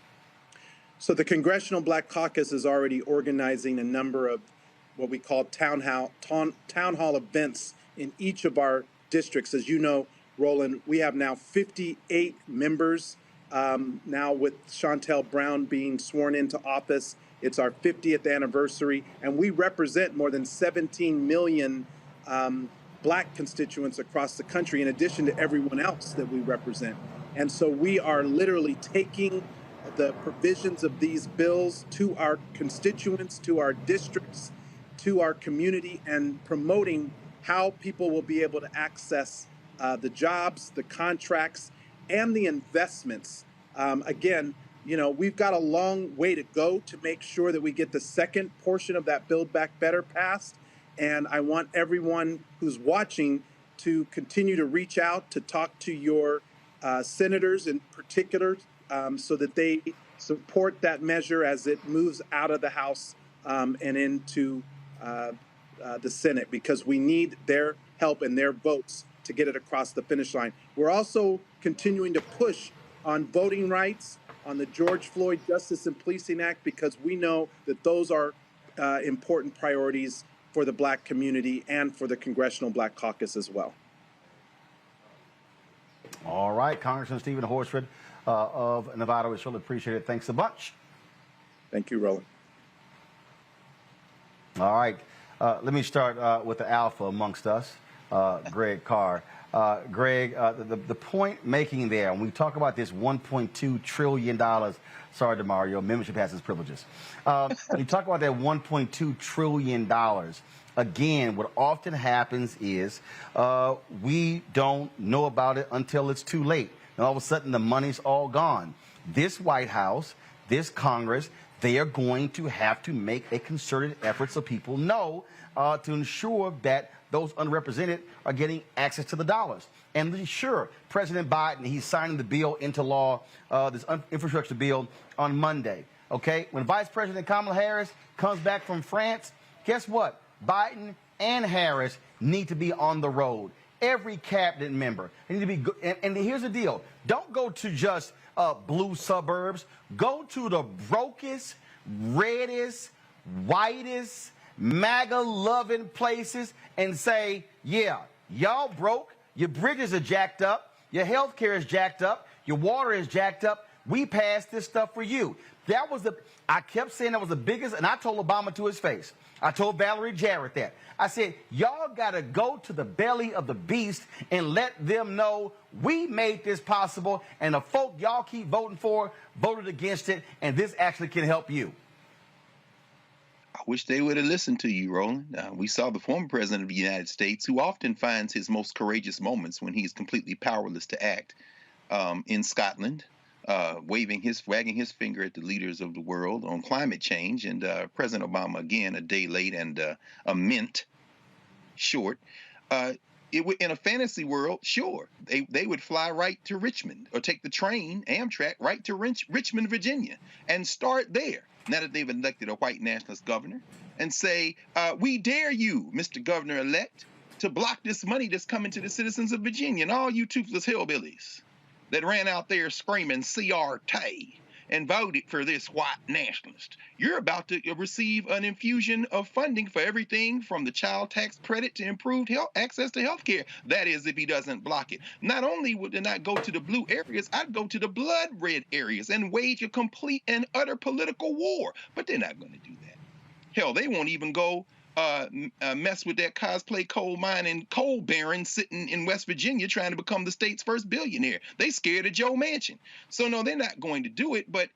So the Congressional Black Caucus is already organizing a number of what we call town hall events in each of our districts. As you know, Roland, we have now 58 members. Now with Shontel Brown being sworn into office, it's our 50th anniversary, and we represent more than 17 million Black constituents across the country, in addition to everyone else that we represent. And so we are literally taking the provisions of these bills to our constituents, to our districts, to our community, and promoting how people will be able to access the jobs, the contracts, and the investments. Again, we've got a long way to go to make sure that we get the second portion of that Build Back Better passed. And I want everyone who's watching to continue to reach out, to talk to your senators in particular, so that they support that measure as it moves out of the House and into the Senate, because we need their help and their votes to get it across the finish line. We're also continuing to push on voting rights, on the George Floyd Justice and Policing Act, because we know that those are important priorities for the Black community and for the Congressional Black Caucus as well. All right, Congressman Steven Horsford of Nevada, we surely appreciate it. Thanks a bunch. Thank you, Roland. All right, let me start with the alpha amongst us, Greg Carr. Greg, the point making there, when we talk about this $1.2 trillion, sorry, DeMario, membership has its privileges. When you talk about that $1.2 trillion, again, what often happens is we don't know about it until it's too late. And all of a sudden, the money's all gone. This White House, this Congress, they are going to have to make a concerted effort so people know to ensure that those unrepresented are getting access to the dollars. And sure, President Biden, he's signing the bill into law, this infrastructure bill, on Monday. Okay? When Vice President Kamala Harris comes back from France, guess what? Biden and Harris need to be on the road. Every cabinet member. They need to be good. And here's the deal. Don't go to just blue suburbs. Go to the brokest, reddest, whitest, MAGA-loving places and say, yeah, y'all broke, your bridges are jacked up, your health care is jacked up, your water is jacked up, we passed this stuff for you. That was I kept saying that was the biggest, and I told Obama to his face. I told Valerie Jarrett that. I said, y'all got to go to the belly of the beast and let them know we made this possible, and the folk y'all keep voting for voted against it, and this actually can help you. I wish they would have listened to you, Roland. We saw the former president of the United States, who often finds his most courageous moments when he's completely powerless to act, in Scotland, wagging his finger at the leaders of the world on climate change. And President Obama, again, a day late and a mint short. In a fantasy world, sure, they would fly right to Richmond or take the train, Amtrak, right to Richmond, Virginia, and start there. Now that they've elected a white nationalist governor, and say, we dare you, Mr. Governor-elect, to block this money that's coming to the citizens of Virginia and all you toothless hillbillies that ran out there screaming CRT and voted for this white nationalist. You're about to receive an infusion of funding for everything from the child tax credit to improved access to health care. That is, if he doesn't block it. Not only would they not go to the blue areas, I'd go to the blood red areas and wage a complete and utter political war. But they're not going to do that. Hell, they won't even go mess with that cosplay coal mining coal baron sitting in West Virginia trying to become the state's first billionaire. They scared of Joe Manchin. So no, they're not going to do it. But,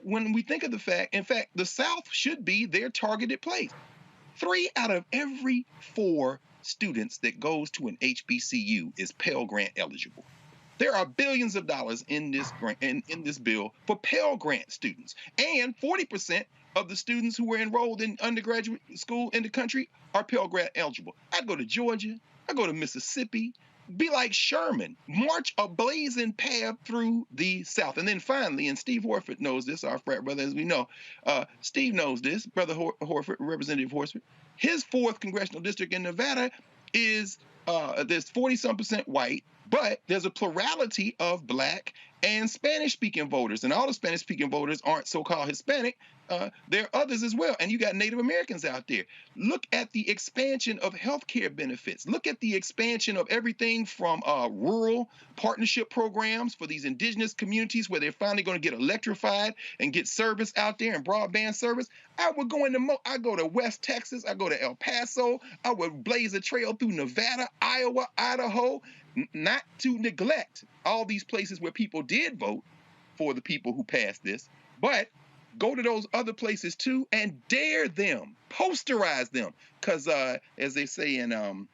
when we think of the fact, in fact, the South should be their targeted place. 3 out of every 4 students that goes to an HBCU is Pell Grant eligible. There are billions of dollars in this grant, in this bill for Pell Grant students, and 40% of the students who were enrolled in undergraduate school in the country are Pell Grant eligible. I go to Georgia, I go to Mississippi, be like Sherman, march a blazing path through the South. And then finally, and Steve Horsford knows this, our frat brother, as we know, Steve knows this, Brother Horsford, Representative Horsford, his 4th congressional district in Nevada is, there's 40-some% white, but there's a plurality of Black and Spanish-speaking voters, and all the Spanish-speaking voters aren't so-called Hispanic. There are others as well, and you got Native Americans out there. Look at the expansion of healthcare benefits. Look at the expansion of everything from rural partnership programs for these indigenous communities where they're finally going to get electrified and get service out there and broadband service. I go to West Texas, I go to El Paso, I would blaze a trail through Nevada, Iowa, Idaho, not to neglect all these places where people did vote, for the people who passed this, but go to those other places too and dare them, posterize them, because as they say in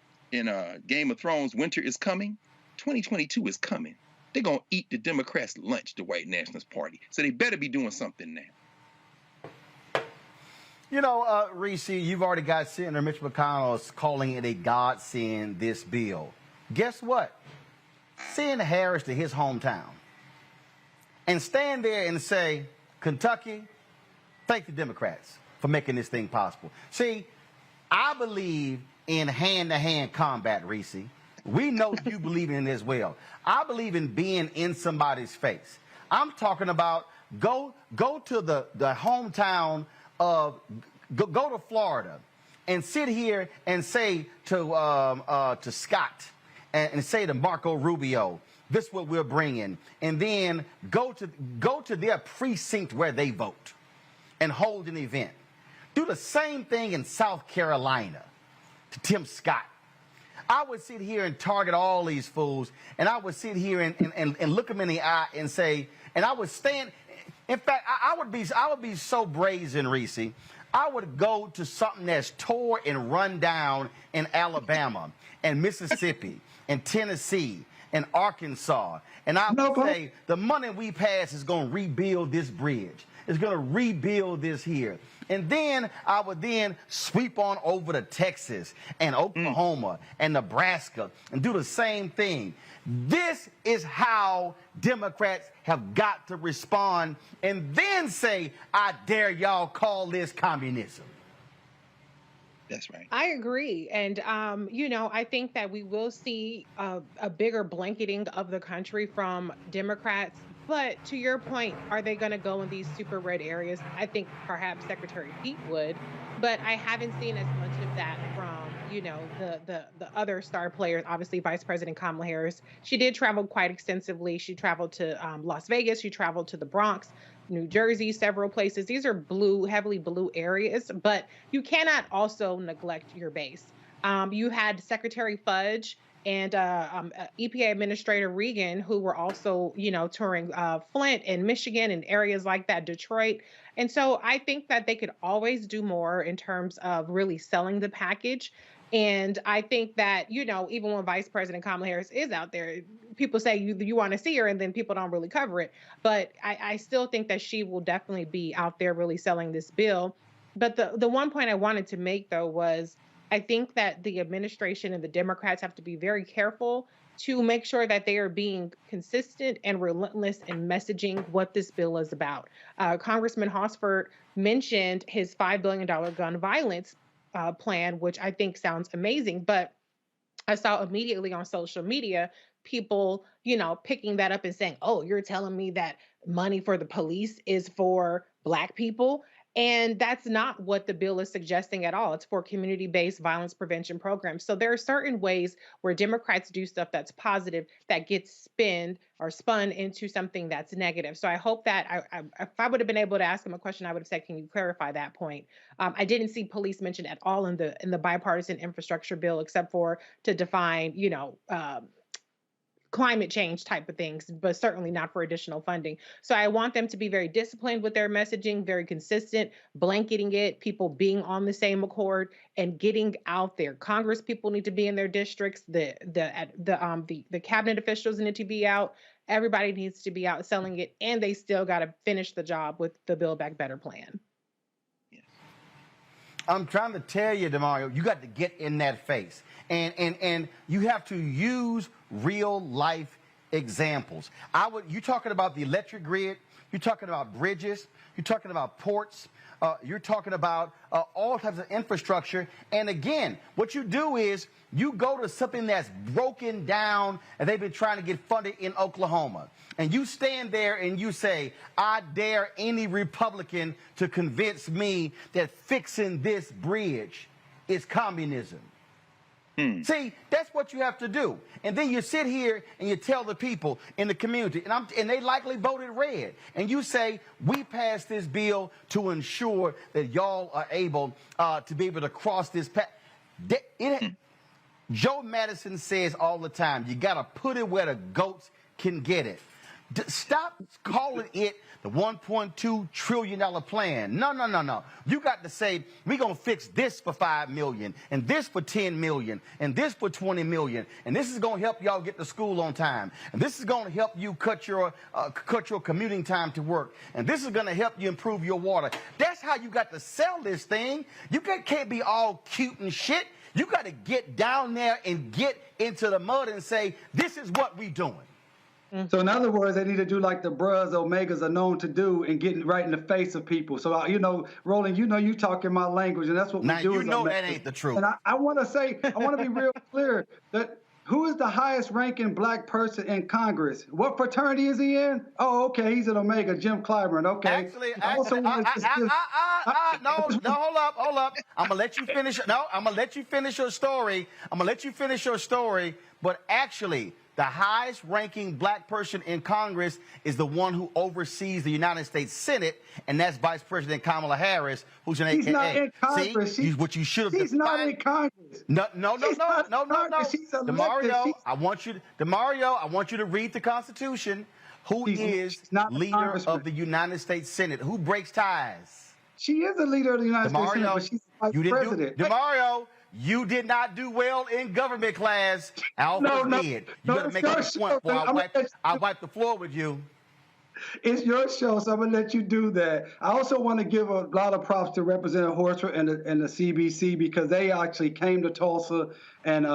Game of Thrones, winter is coming. 2022 is coming. They're gonna eat the Democrats' lunch, the White Nationalist Party. So they better be doing something now. You know, Reese, you've already got Senator Mitch McConnell calling it a godsend, this bill. Guess what? Send Harris to his hometown and stand there and say, Kentucky, thank the Democrats for making this thing possible. See, I believe in hand-to-hand combat, Reese. We know you believe in it as well. I believe in being in somebody's face. I'm talking about go to the hometown of, go to Florida and sit here and say to Scott and say to Marco Rubio, this is what we're bringing, and then go to their precinct where they vote and hold an event. Do the same thing in South Carolina to Tim Scott. I would sit here and target all these fools, and I would sit here and look them in the eye and say, and I would stand. In fact, I would be so brazen, Reese. I would go to something that's tore and run down in Alabama and Mississippi and Tennessee and Arkansas, and I would say the money we pass is going to rebuild this bridge. It's going to rebuild this here. And then I would then sweep on over to Texas and Oklahoma and Nebraska and do the same thing. This is how Democrats have got to respond, and then say, I dare y'all call this communism. That's right. I agree. And, you know, I think that we will see a bigger blanketing of the country from Democrats. But to your point, are they going to go in these super red areas? I think perhaps Secretary Pete would, but I haven't seen as much of that from, you know, the other star players. Obviously, Vice President Kamala Harris. She did travel quite extensively. She traveled to Las Vegas. She traveled to the Bronx, New Jersey, several places. These are blue, heavily blue areas, but you cannot also neglect your base. You had Secretary Fudge and EPA Administrator Regan, who were also, you know, touring Flint and Michigan and areas like that, Detroit. And so I think that they could always do more in terms of really selling the package. And I think that, you know, even when Vice President Kamala Harris is out there, people say you want to see her, and then people don't really cover it. But I still think that she will definitely be out there really selling this bill. But the one point I wanted to make, though, was I think that the administration and the Democrats have to be very careful to make sure that they are being consistent and relentless in messaging what this bill is about. Congressman Horsford mentioned his $5 billion gun violence plan, which I think sounds amazing, but I saw immediately on social media people, you know, picking that up and saying, oh, you're telling me that money for the police is for Black people? And that's not what the bill is suggesting at all. It's for community-based violence prevention programs. So there are certain ways where Democrats do stuff that's positive that gets spun into something that's negative. So I hope that if I would have been able to ask him a question, I would have said, can you clarify that point? I didn't see police mentioned at all in the bipartisan infrastructure bill, except for to define, you know, climate change type of things, but certainly not for additional funding. So I want them to be very disciplined with their messaging, very consistent, blanketing it, people being on the same accord and getting out there. Congress people need to be in their districts. The cabinet officials need to be out. Everybody needs to be out selling it, and they still got to finish the job with the Build Back Better plan. I'm trying to tell you, DeMario, you got to get in that face. And you have to use real life examples. You're talking about the electric grid, you're talking about bridges, you're talking about ports, you're talking about all types of infrastructure. And again, what you do is you go to something that's broken down and they've been trying to get funded in Oklahoma. And you stand there and you say, I dare any Republican to convince me that fixing this bridge is communism. See, that's what you have to do. And then you sit here and you tell the people in the community, and they likely voted red, and you say, we passed this bill to ensure that y'all are able to be able to cross this path. Joe Madison says all the time, you got to put it where the goats can get it. Stop calling it the $1.2 trillion plan. No. You got to say, we're going to fix this for $5 million, and this for $10 million, and this for $20 million, and this is going to help y'all get to school on time, and this is going to help you cut your commuting time to work, and this is going to help you improve your water. That's how you got to sell this thing. You can't be all cute and shit. You got to get down there and get into the mud and say, this is what we doing. So in other words, they need to do like the Bros, Omegas are known to do and getting right in the face of people. So, Roland, you talking my language, and that's what we do. Now, you know that ain't the truth. And I want to be real clear that who is the highest ranking black person in Congress? What fraternity is he in? Oh, okay, he's an Omega, Jim Clyburn. Okay. No, hold up. I'm gonna let you finish. No, I'm gonna let you finish your story. But actually, the highest ranking black person in Congress is the one who oversees the United States Senate, and that's Vice President Kamala Harris, who's an AKA. He's not in Congress. See, what you should have. He's not in Congress. No. Demario, I want you to read the Constitution. Who is leader of the United States Senate? Who breaks ties? She is the leader of the United States Senate, but she's the vice president. Demario, you did not do well in government class. Alpha did. You better make a point, boy. I'll wipe the floor with you. It's your show, so I'm going to let you do that. I also want to give a lot of props to Representative Horsford and the CBC, because they actually came to Tulsa, and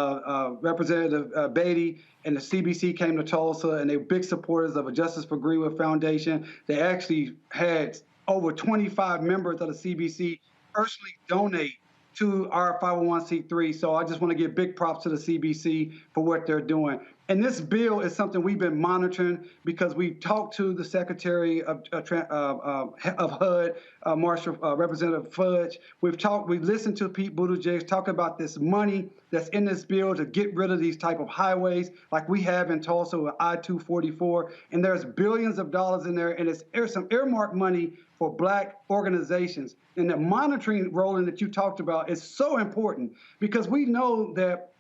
Representative Beatty and the CBC came to Tulsa, and they were big supporters of a Justice for Greenwood Foundation. They actually had over 25 members of the CBC personally donate to our 501c3. So I just want to give big props to the CBC for what they're doing. And this bill is something we've been monitoring because we've talked to the Secretary of HUD, Marshall, Representative Fudge. We've listened to Pete Buttigieg talk about this money that's in this bill to get rid of these type of highways like we have in Tulsa with I-244. And there's billions of dollars in there, and there's some earmarked money for black organizations. And the monitoring, Roland, that you talked about is so important because we know that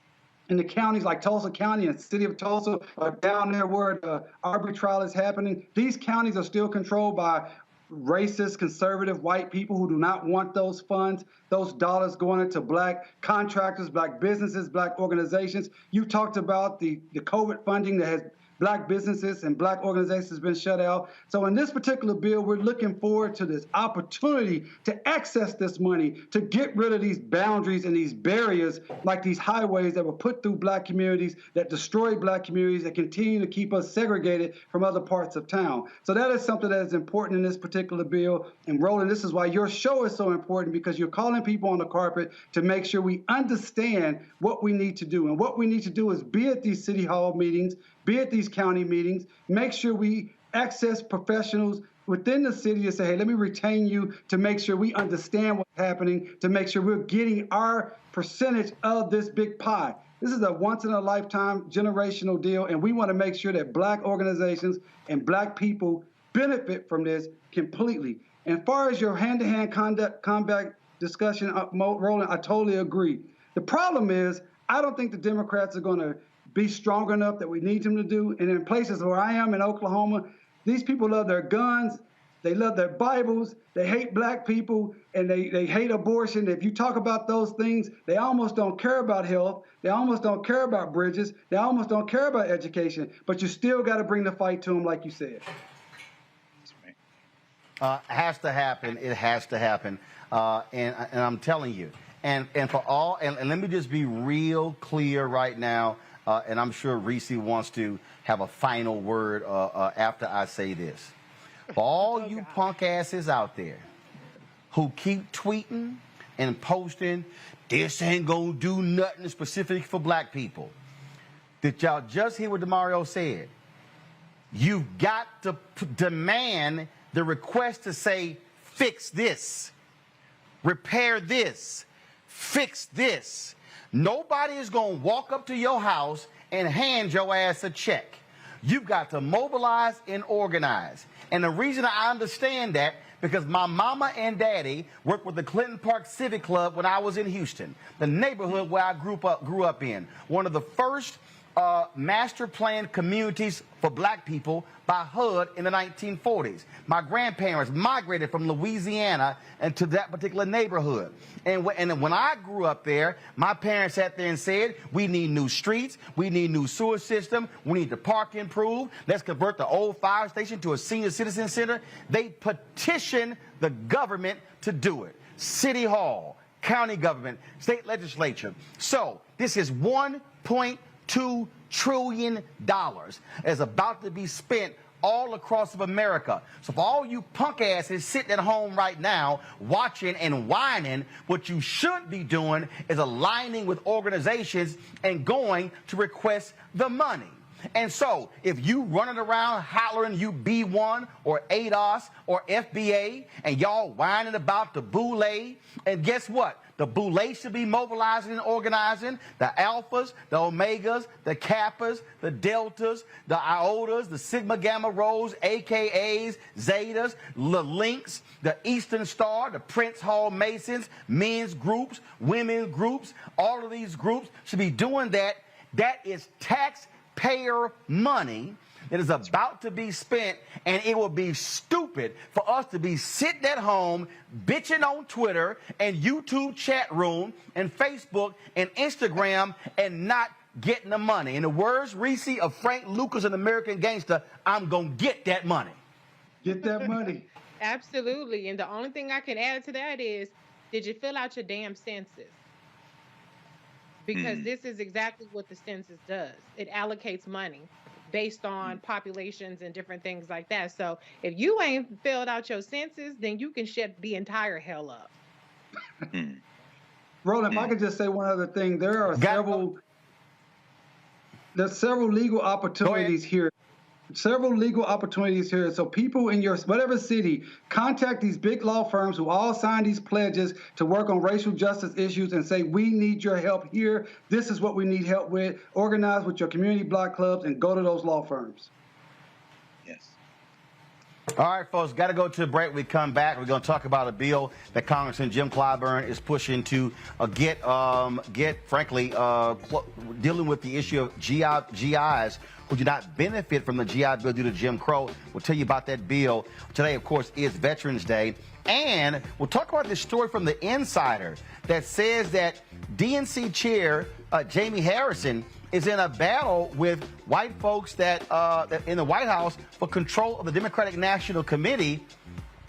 in the counties like Tulsa County and the city of Tulsa, down there where the Arbery trial is happening, these counties are still controlled by racist, conservative white people who do not want those funds, those dollars going into black contractors, black businesses, black organizations. You talked about the COVID funding that has black businesses and black organizations been shut out. So in this particular bill, we're looking forward to this opportunity to access this money, to get rid of these boundaries and these barriers like these highways that were put through black communities, that destroy black communities, that continue to keep us segregated from other parts of town. So that is something that is important in this particular bill. And Roland, this is why your show is so important, because you're calling people on the carpet to make sure we understand what we need to do. And what we need to do is be at these city hall meetings, be at these county meetings, make sure we access professionals within the city to say, hey, let me retain you to make sure we understand what's happening, to make sure we're getting our percentage of this big pie. This is a once-in-a-lifetime generational deal, and we want to make sure that black organizations and black people benefit from this completely. And as far as your hand-to-hand combat discussion, Roland, I totally agree. The problem is, I don't think the Democrats are going to be strong enough that we need them to do. And in places where I am in Oklahoma, these people love their guns, they love their Bibles, they hate black people, and they hate abortion. If you talk about those things, they almost don't care about health, they almost don't care about bridges, they almost don't care about education, but you still got to bring the fight to them like you said. Has to happen, it has to happen. And I'm telling you, and for all, and let me just be real clear right now, and I'm sure Reese wants to have a final word after I say this. For all you punk asses out there who keep tweeting and posting, this ain't gonna do nothing specific for black people. Did y'all just hear what Demario said? You've got to demand the request to say, fix this, repair this, fix this. Nobody is going to walk up to your house and hand your ass a check. You've got to mobilize and organize. And the reason I understand that, because my mama and daddy worked with the Clinton Park Civic Club when I was in Houston, the neighborhood where I grew up in. One of the first master planned communities for black people by HUD in the 1940s. My grandparents migrated from Louisiana into that particular neighborhood. And when I grew up there, my parents sat there and said, we need new streets, we need new sewer system, we need the park improved, let's convert the old fire station to a senior citizen center. They petitioned the government to do it. City Hall, county government, state legislature. So this is $1.2 trillion is about to be spent all across of America. So for all you punk asses sitting at home right now watching and whining, what you should be doing is aligning with organizations and going to request the money. And so, if you running around hollering you B1 or ADOS or FBA and y'all whining about the boule, and guess what? The boule should be mobilizing and organizing the alphas, the omegas, the kappas, the deltas, the iotas, the sigma gamma rhos, AKAs, zetas, the links, the Eastern Star, the Prince Hall Masons, men's groups, women's groups. All of these groups should be doing that. That is taxpayer money that is about to be spent, and it will be stupid for us to be sitting at home bitching on Twitter and YouTube chat room and Facebook and Instagram and not getting the money. In the words, Reese, of Frank Lucas, an American Gangster, I'm going to get that money. Get that money. Absolutely. And the only thing I can add to that is, did you fill out your damn census? Because this is exactly what the census does. It allocates money based on populations and different things like that. So if you ain't filled out your census, then you can shut the entire hell up. Roland, if I could just say one other thing, there's several legal opportunities here. Several legal opportunities here. So people in your whatever city, contact these big law firms who all sign these pledges to work on racial justice issues and say, we need your help here. This is what we need help with. Organize with your community block clubs and go to those law firms. Yes. All right, folks, got to go to a break. We come back. We're going to talk about a bill that Congressman Jim Clyburn is pushing to get frankly, dealing with the issue of GIs who do not benefit from the GI Bill due to Jim Crow. We'll tell you about that bill. Today, of course, is Veterans Day. And we'll talk about this story from The Insider that says that DNC chair Jamie Harrison is in a battle with white folks that in the White House for control of the Democratic National Committee.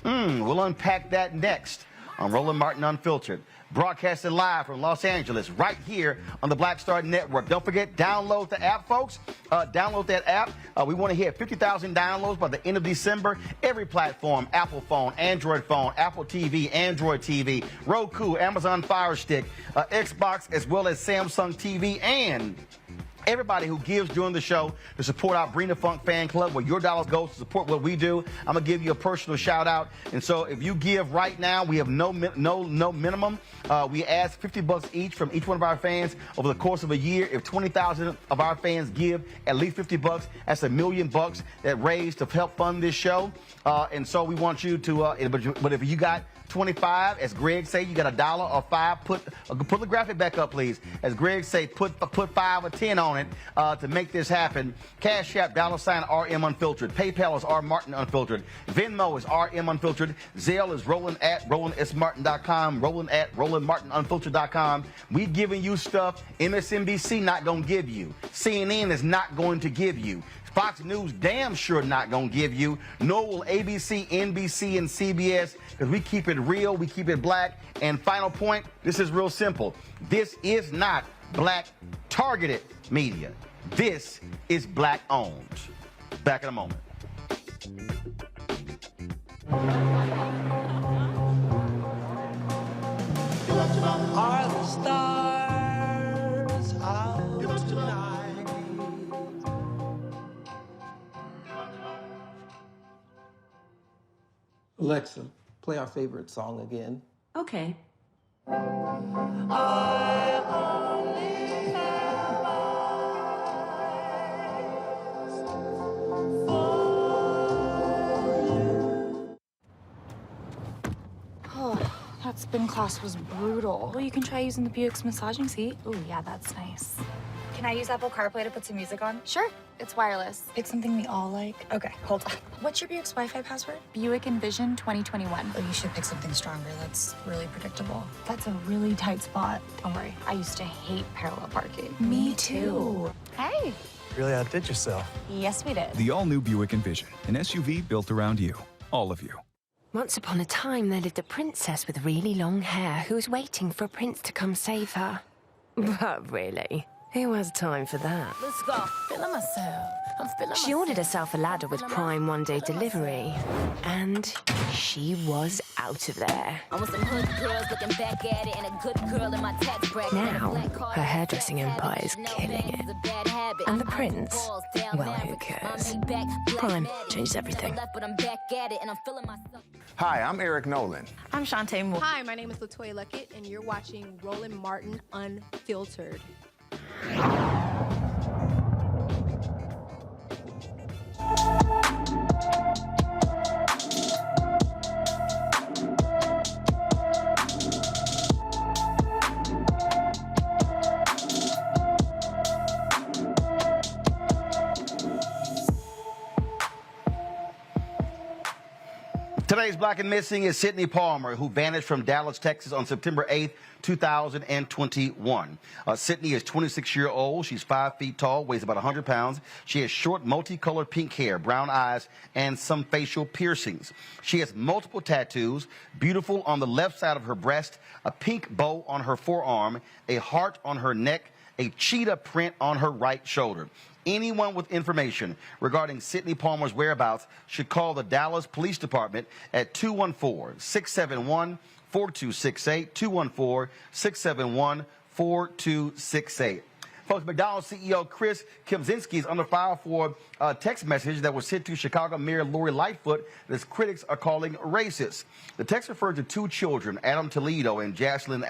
We'll unpack that next on Roland Martin Unfiltered. Broadcasting live from Los Angeles, right here on the Black Star Network. Don't forget, download the app, folks. Download that app. We want to hit 50,000 downloads by the end of December. Every platform, Apple phone, Android phone, Apple TV, Android TV, Roku, Amazon Fire Stick, Xbox, as well as Samsung TV, and everybody who gives during the show to support our Bring the Funk fan club, where your dollars go to support what we do. I'm going to give you a personal shout out. And so if you give right now, we have no minimum. We ask $50 each from each one of our fans over the course of a year. If 20,000 of our fans give at least $50, that's $1 million that raised to help fund this show. And so we want you to, but if you got 25, as Greg say, you got $1 or $5. Put the graphic back up, please. As Greg say, put 5 or 10 on it to make this happen. Cash App, $RM Unfiltered. PayPal is R Martin Unfiltered. Venmo is RM Unfiltered. Zelle is Roland at RolandSMartin.com. Roland at RolandMartinUnfiltered.com. We giving you stuff MSNBC not gonna give you. CNN is not going to give you. Fox News damn sure not gonna give you. Nor will ABC, NBC, and CBS, because we keep it real, we keep it black. And final point, this is real simple. This is not black targeted media. This is black owned. Back in a moment. Are the stars out tonight? Alexa, play our favorite song again. Okay. Oh, that spin class was brutal. Well, you can try using the Buick's massaging seat. Oh, yeah, that's nice. Can I use Apple CarPlay to put some music on? Sure. It's wireless. It's something we all like. Okay, hold on. What's your Buick's Wi-Fi password? Buick Envision 2021. Oh, you should pick something stronger. That's really predictable. That's a really tight spot. Don't worry. I used to hate parallel parking. Me too. Hey. Really outdid yourself. Yes, we did. The all-new Buick Envision, an SUV built around you, all of you. Once upon a time, there lived a princess with really long hair who was waiting for a prince to come save her. But really, who has time for that? Let's go. Feeling myself. I'm feeling She ordered herself a ladder with Prime one-day delivery, and she was out of there. I want some hood girls looking back at it and a good girl in my tax bracket. Now, her hairdressing empire is killing it. And the prince? Well, who cares? Prime changes everything. Hi, I'm Eric Nolan. I'm Shantae Moore. Hi, my name is LaToya Luckett, and you're watching Roland Martin Unfiltered. Today's Black and Missing is Sydney Palmer, who vanished from Dallas, Texas on September 8th, 2021. Sydney is 26-year-old. She's 5 feet tall, weighs about 100 pounds. She has short, multicolored pink hair, brown eyes, and some facial piercings. She has multiple tattoos, beautiful on the left side of her breast, a pink bow on her forearm, a heart on her neck, a cheetah print on her right shoulder. Anyone with information regarding Sydney Palmer's whereabouts should call the Dallas Police Department at 214-671-4268, 214-671-4268. Folks, McDonald's CEO Chris Kempczynski is under fire for a text message that was sent to Chicago Mayor Lori Lightfoot that his critics are calling racist. The text referred to 2 children, Adam Toledo and Jocelyn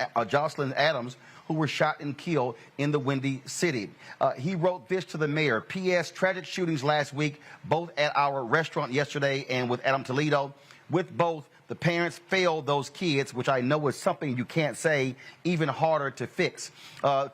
Adams, who were shot and killed in the Windy City. He wrote this to the mayor: P.S. Tragic shootings last week, both at our restaurant yesterday and with Adam Toledo. With both, the parents failed those kids, which I know is something you can't say, even harder to fix.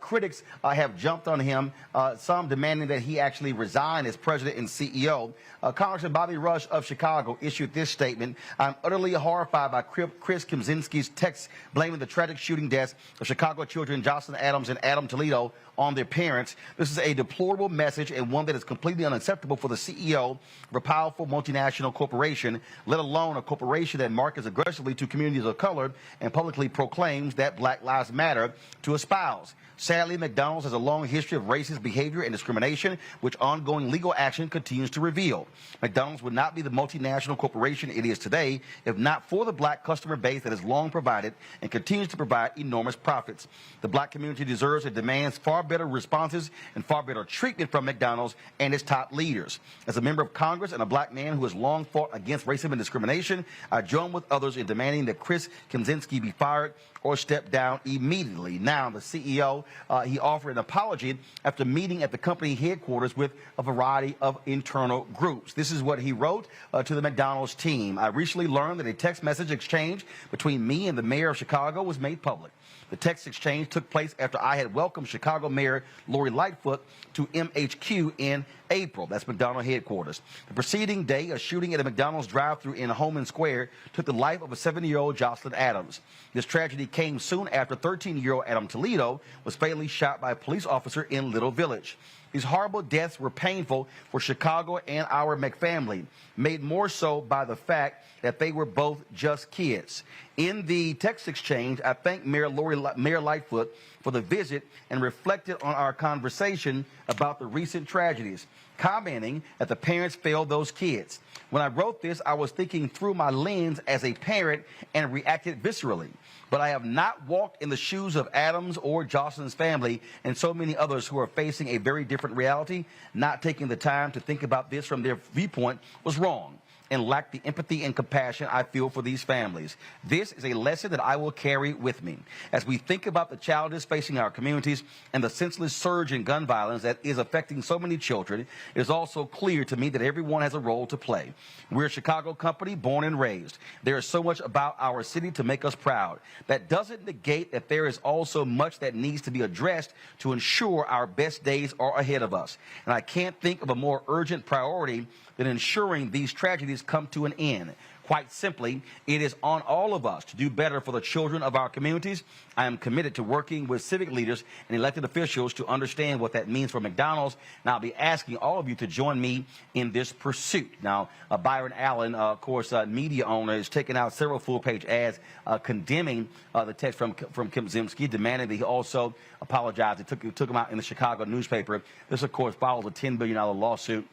Critics have jumped on him, some demanding that he actually resign as president and CEO. Congressman Bobby Rush of Chicago issued this statement: I'm utterly horrified by Chris Kempczynski's text blaming the tragic shooting deaths of Chicago children Jocelyn Adams and Adam Toledo on their parents. This is a deplorable message and one that is completely unacceptable for the CEO of a powerful multinational corporation, let alone a corporation that markets aggressively to communities of color and publicly proclaims that Black Lives Matter to espouse. Sadly, McDonald's has a long history of racist behavior and discrimination, which ongoing legal action continues to reveal. McDonald's would not be the multinational corporation it is today if not for the Black customer base that has long provided and continues to provide enormous profits. The Black community deserves and demands far better responses and far better treatment from McDonald's and its top leaders. As a member of Congress and a Black man who has long fought against racism and discrimination, I join with others in demanding that Chris Kempczynski be fired or step down immediately. Now, the CEO, he offered an apology after meeting at the company headquarters with a variety of internal groups. This is what he wrote to the McDonald's team. I recently learned that a text message exchange between me and the mayor of Chicago was made public. The text exchange took place after I had welcomed Chicago Mayor Lori Lightfoot to MHQ in April. That's McDonald's headquarters. The preceding day, a shooting at a McDonald's drive-thru in Holman Square took the life of a 70-year-old Jocelyn Adams. This tragedy came soon after 13-year-old Adam Toledo was fatally shot by a police officer in Little Village. These horrible deaths were painful for Chicago and our McFamily, made more so by the fact that they were both just kids. In the text exchange, I thanked Mayor Lightfoot for the visit and reflected on our conversation about the recent tragedies, commenting that the parents failed those kids. When I wrote this, I was thinking through my lens as a parent and reacted viscerally. But I have not walked in the shoes of Adams or Jocelyn's family and so many others who are facing a very different reality. Not taking the time to think about this from their viewpoint was wrong. and lack the empathy and compassion I feel for these families. This is a lesson that I will carry with me. As we think about the challenges facing our communities and the senseless surge in gun violence that is affecting so many children, it is also clear to me that everyone has a role to play. We're a Chicago company, born and raised. There is so much about our city to make us proud. That doesn't negate that there is also much that needs to be addressed to ensure our best days are ahead of us. And I can't think of a more urgent priority than ensuring these tragedies come to an end. Quite simply, it is on all of us to do better for the children of our communities. I am committed to working with civic leaders and elected officials to understand what that means for McDonald's, and I'll be asking all of you to join me in this pursuit. Now, Byron Allen, of course, media owner, has taken out several full-page ads condemning the text from Kim Zemsky, demanding that he also apologize. He took him out in the Chicago newspaper. This, of course, follows a $10 billion lawsuit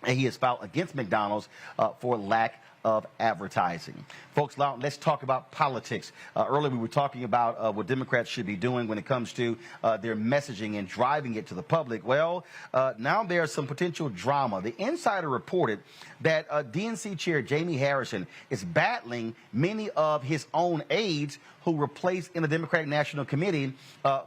and he has filed against McDonald's for lack of advertising. Folks, let's talk about politics. Earlier we were talking about what Democrats should be doing when it comes to their messaging and driving it to the public. Well, now there's some potential drama. The Insider reported that DNC Chair Jamie Harrison is battling many of his own aides who were placed in the Democratic National Committee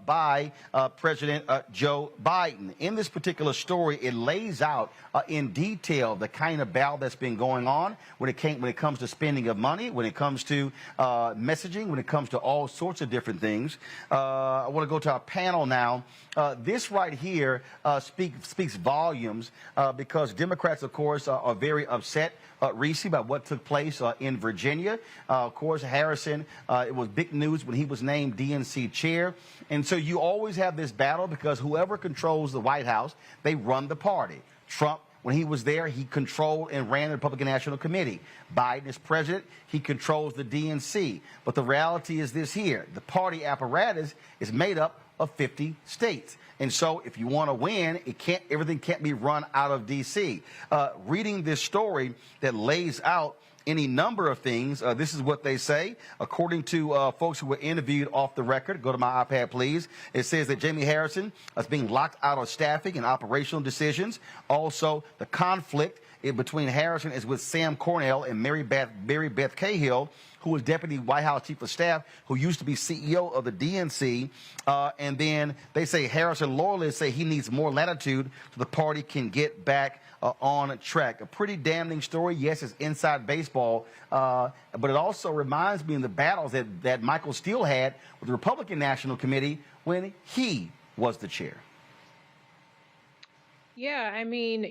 by President Joe Biden. In this particular story, it lays out in detail the kind of battle that's been going on when it comes to spending of money, when it comes to messaging, when it comes to all sorts of different things. I want to go to our panel now. This right here speaks volumes because Democrats, of course, are very upset, Reese, about what took place in Virginia. Of course, Harrison, it was big news when he was named DNC chair. And so you always have this battle because whoever controls the White House, they run the party. Trump, when he was there, he controlled and ran the Republican National Committee. Biden is president. He controls the DNC. But the reality is this here. The party apparatus is made up of 50 states. And so if you want to win, everything can't be run out of D.C. Reading this story that lays out any number of things, this is what they say. According to folks who were interviewed off the record, go to my iPad, please. It says that Jamie Harrison is being locked out of staffing and operational decisions. Also, the conflict between Harrison is with Sam Cornell and Mary Beth Cahill, who was Deputy White House Chief of Staff, who used to be CEO of the DNC. And then they say Harrison loyalists say he needs more latitude so the party can get back on track. A pretty damning story. Yes, it's inside baseball, but it also reminds me of the battles that Michael Steele had with the Republican National Committee when he was the chair. Yeah, I mean,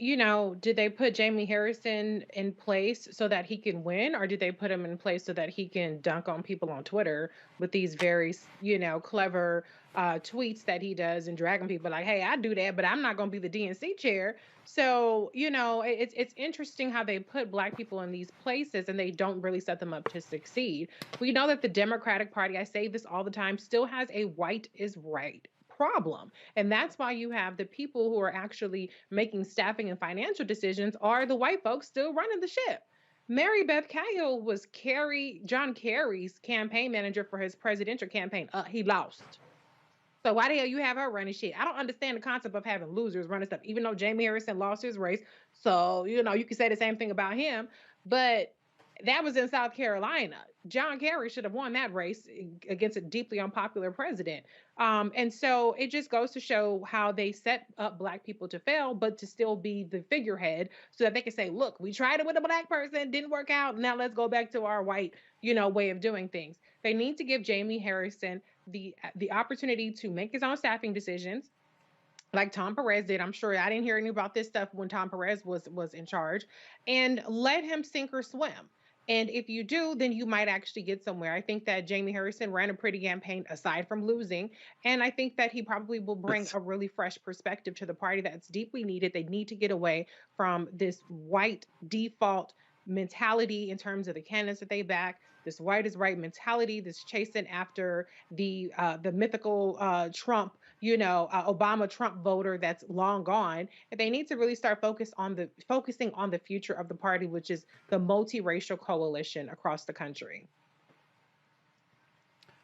did they put Jamie Harrison in place so that he can win, or did they put him in place so that he can dunk on people on Twitter with these very, clever tweets that he does and dragging people like, hey, I do that, but I'm not going to be the DNC chair. So, it's interesting how they put Black people in these places and they don't really set them up to succeed. We know that the Democratic Party, I say this all the time, still has a white is right problem. And that's why you have the people who are actually making staffing and financial decisions are the white folks still running the ship. Mary Beth Cahill was John Kerry's campaign manager for his presidential campaign. He lost. So why the hell you have her running shit? I don't understand the concept of having losers running stuff, even though Jamie Harrison lost his race. So, you can say the same thing about him. But that was in South Carolina. John Kerry should have won that race against a deeply unpopular president. And so it just goes to show how they set up Black people to fail, but to still be the figurehead so that they can say, look, we tried it with a Black person, didn't work out. Now let's go back to our white, way of doing things. They need to give Jamie Harrison the opportunity to make his own staffing decisions, like Tom Perez did. I'm sure I didn't hear any about this stuff when Tom Perez was in charge, and let him sink or swim. And if you do, then you might actually get somewhere. I think that Jamie Harrison ran a pretty campaign aside from losing. And I think that he probably will bring a really fresh perspective to the party that's deeply needed. They need to get away from this white default mentality in terms of the candidates that they back, this white is right mentality, this chasing after the mythical Trump, Obama Trump voter that's long gone. And they need to really start focusing on the future of the party, which is the multiracial coalition across the country.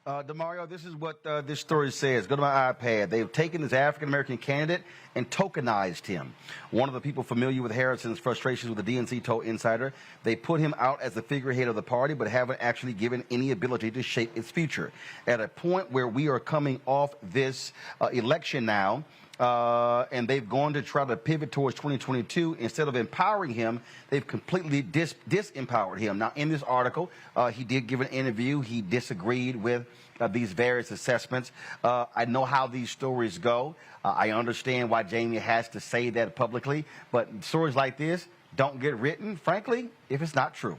DeMario, this is what this story says. Go to my iPad. They've taken this African-American candidate and tokenized him. One of the people familiar with Harrison's frustrations with the DNC told Insider they put him out as the figurehead of the party, but haven't actually given any ability to shape its future. At a point where we are coming off this election now, and they've gone to try to pivot towards 2022. Instead of empowering him, they've completely disempowered him. Now, in this article, he did give an interview. He disagreed with these various assessments. I know how these stories go. I understand why Jamie has to say that publicly, but stories like this don't get written, frankly, if it's not true.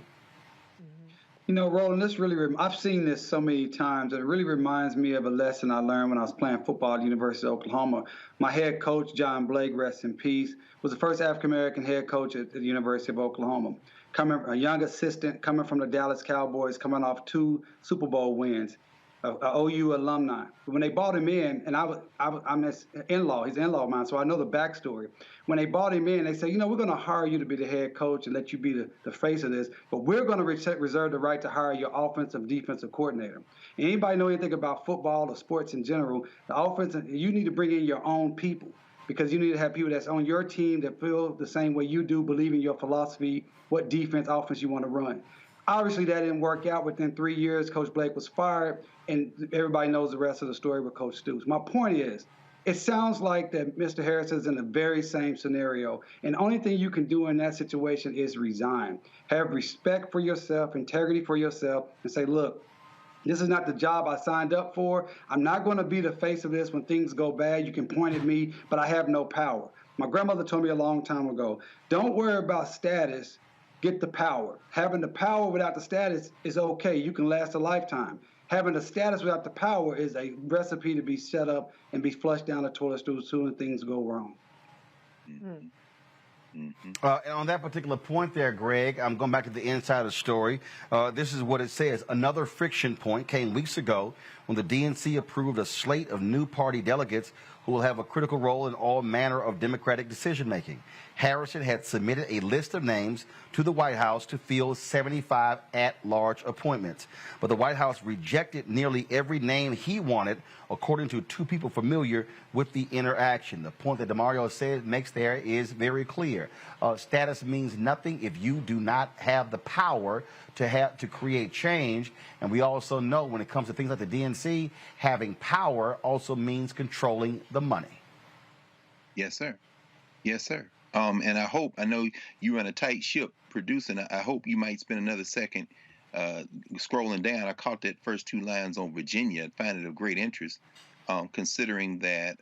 You know, Roland, this really, I've seen this so many times, and it really reminds me of a lesson I learned when I was playing football at the University of Oklahoma. My head coach, John Blake, rest in peace, was the first African-American head coach at the University of Oklahoma. A young assistant coming from the Dallas Cowboys, coming off 2 Super Bowl wins, a OU alumni. When they brought him in, and I'm his in-law, he's an in-law of mine, so I know the backstory. When they brought him in, they said, you know, we're going to hire you to be the head coach and let you be the face of this, but we're going to reserve the right to hire your offensive, defensive coordinator. Anybody know anything about football or sports in general, the offense, you need to bring in your own people, because you need to have people that's on your team that feel the same way you do, believe in your philosophy, what defense, offense you want to run. Obviously, that didn't work out. Within 3 years, Coach Blake was fired, and everybody knows the rest of the story with Coach Stoops. My point is, it sounds like that Mr. Harris is in the very same scenario, and the only thing you can do in that situation is resign. Have respect for yourself, integrity for yourself, and say, look, this is not the job I signed up for. I'm not going to be the face of this when things go bad. You can point at me, but I have no power. My grandmother told me a long time ago, don't worry about status. Get the power. Having the power without the status is okay. You can last a lifetime. Having the status without the power is a recipe to be set up and be flushed down the toilet stool as soon as things go wrong. And on that particular point there, Greg, I'm going back to the insider story. This is what it says. Another friction point came weeks ago when the DNC approved a slate of new party delegates who will have a critical role in all manner of Democratic decision-making. Harrison had submitted a list of names to the White House to fill 75 at-large appointments. But the White House rejected nearly every name he wanted, according to 2 people familiar with the interaction. The point that DeMario makes there is very clear. Status means nothing if you do not have the power to create change. And we also know when it comes to things like the DNC, having power also means controlling the money. Yes, sir. Yes, sir. And I know you run a tight ship producing. I hope you might spend another second scrolling down. I caught that first 2 lines on Virginia and find it of great interest, considering that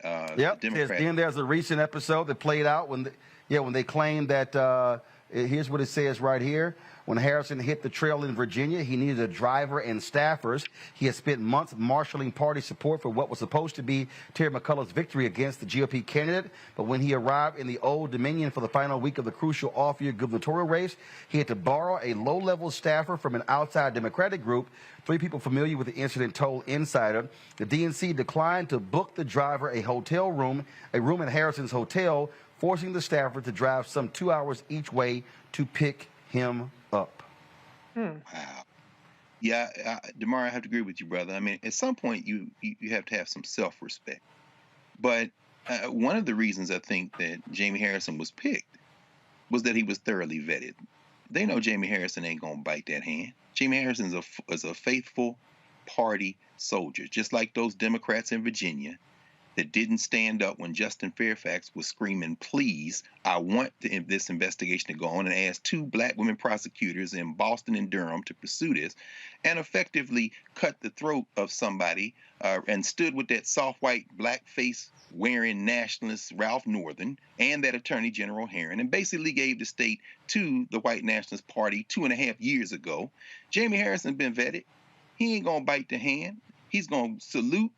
Then there's a recent episode that played out when they claimed that, here's what it says right here. When Harrison hit the trail in Virginia, he needed a driver and staffers. He had spent months marshaling party support for what was supposed to be Terry McCullough's victory against the GOP candidate. But when he arrived in the Old Dominion for the final week of the crucial off-year gubernatorial race, he had to borrow a low-level staffer from an outside Democratic group. 3 people familiar with the incident told Insider the DNC declined to book the driver a room at Harrison's hotel, forcing the staffer to drive some 2 hours each way to pick him up. Wow. Yeah, DeMar, I have to agree with you, brother. I mean, at some point, you have to have some self-respect. But one of the reasons I think that Jamie Harrison was picked was that he was thoroughly vetted. They know Jamie Harrison ain't going to bite that hand. Jamie Harrison is a faithful party soldier, just like those Democrats in Virginia that didn't stand up when Justin Fairfax was screaming, please, I want this investigation to go on, and asked 2 black women prosecutors in Boston and Durham to pursue this, and effectively cut the throat of somebody and stood with that soft white blackface wearing nationalist Ralph Northern and that Attorney General Herron, and basically gave the state to the white nationalist party 2.5 years ago. Jamie Harrison been vetted. He ain't gonna bite the hand. He's gonna salute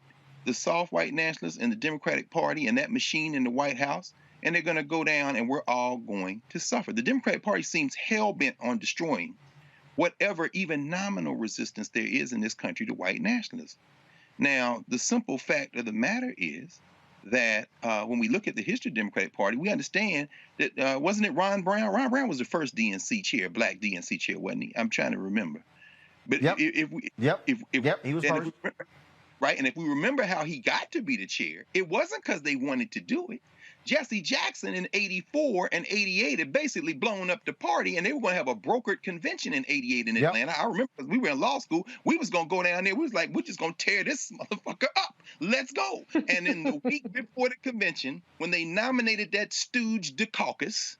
the soft white nationalists and the Democratic Party and that machine in the White House, and they're going to go down and we're all going to suffer. The Democratic Party seems hell-bent on destroying whatever even nominal resistance there is in this country to white nationalism. Now, the simple fact of the matter is that when we look at the history of the Democratic Party, we understand that, wasn't it Ron Brown? Ron Brown was the first DNC chair, black DNC chair, wasn't he? I'm trying to remember. But he was first. right? And if we remember how he got to be the chair, it wasn't because they wanted to do it. Jesse Jackson in 84 and 88 had basically blown up the party, and they were going to have a brokered convention in 88 in Atlanta. I remember because we were in law school, we was going to go down there. We was like, we're just going to tear this motherfucker up. Let's go. And in the week before the convention, when they nominated that stooge, the Caucus,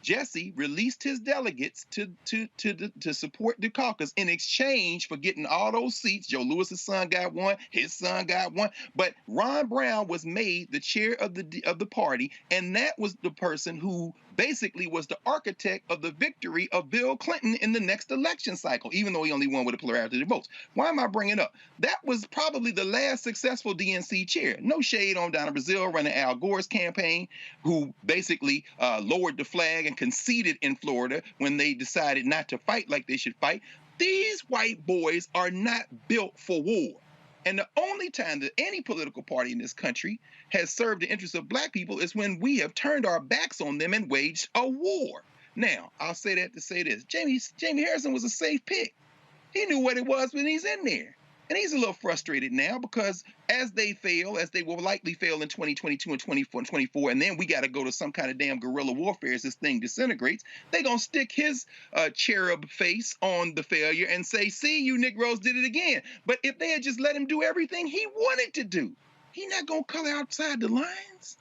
Jesse released his delegates to support the caucus in exchange for getting all those seats. Joe Lewis's son got one, his son got one, but Ron Brown was made the chair of the party, and that was the person who basically was the architect of the victory of Bill Clinton in the next election cycle, even though he only won with a plurality of the votes. Why am I bringing it up? That was probably the last successful DNC chair. No shade on Donna Brazile running Al Gore's campaign, who basically lowered the flag and conceded in Florida when they decided not to fight like they should fight. These white boys are not built for war. And the only time that any political party in this country has served the interests of black people is when we have turned our backs on them and waged a war. Now, I'll say that to say this. Jamie Harrison was a safe pick. He knew what it was when he's in there. And he's a little frustrated now because as they fail, as they will likely fail in 2022 and 2024, and then we got to go to some kind of damn guerrilla warfare as this thing disintegrates, they're going to stick his cherub face on the failure and say, see, you Negroes did it again. But if they had just let him do everything he wanted to do, he's not going to color outside the lines.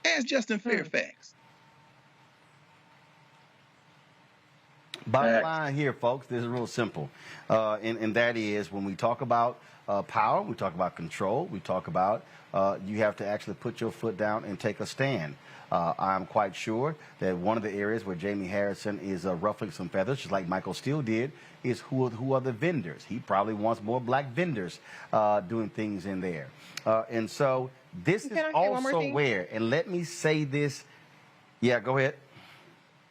Ask Justin Fairfax. Bottom line here, folks, this is real simple. And that is when we talk about power, we talk about control, we talk about you have to actually put your foot down and take a stand. I'm quite sure that one of the areas where Jamie Harrison is ruffling some feathers, just like Michael Steele did, is who are the vendors. He probably wants more black vendors doing things in there. And so this is also where, and let me say this. Yeah, go ahead.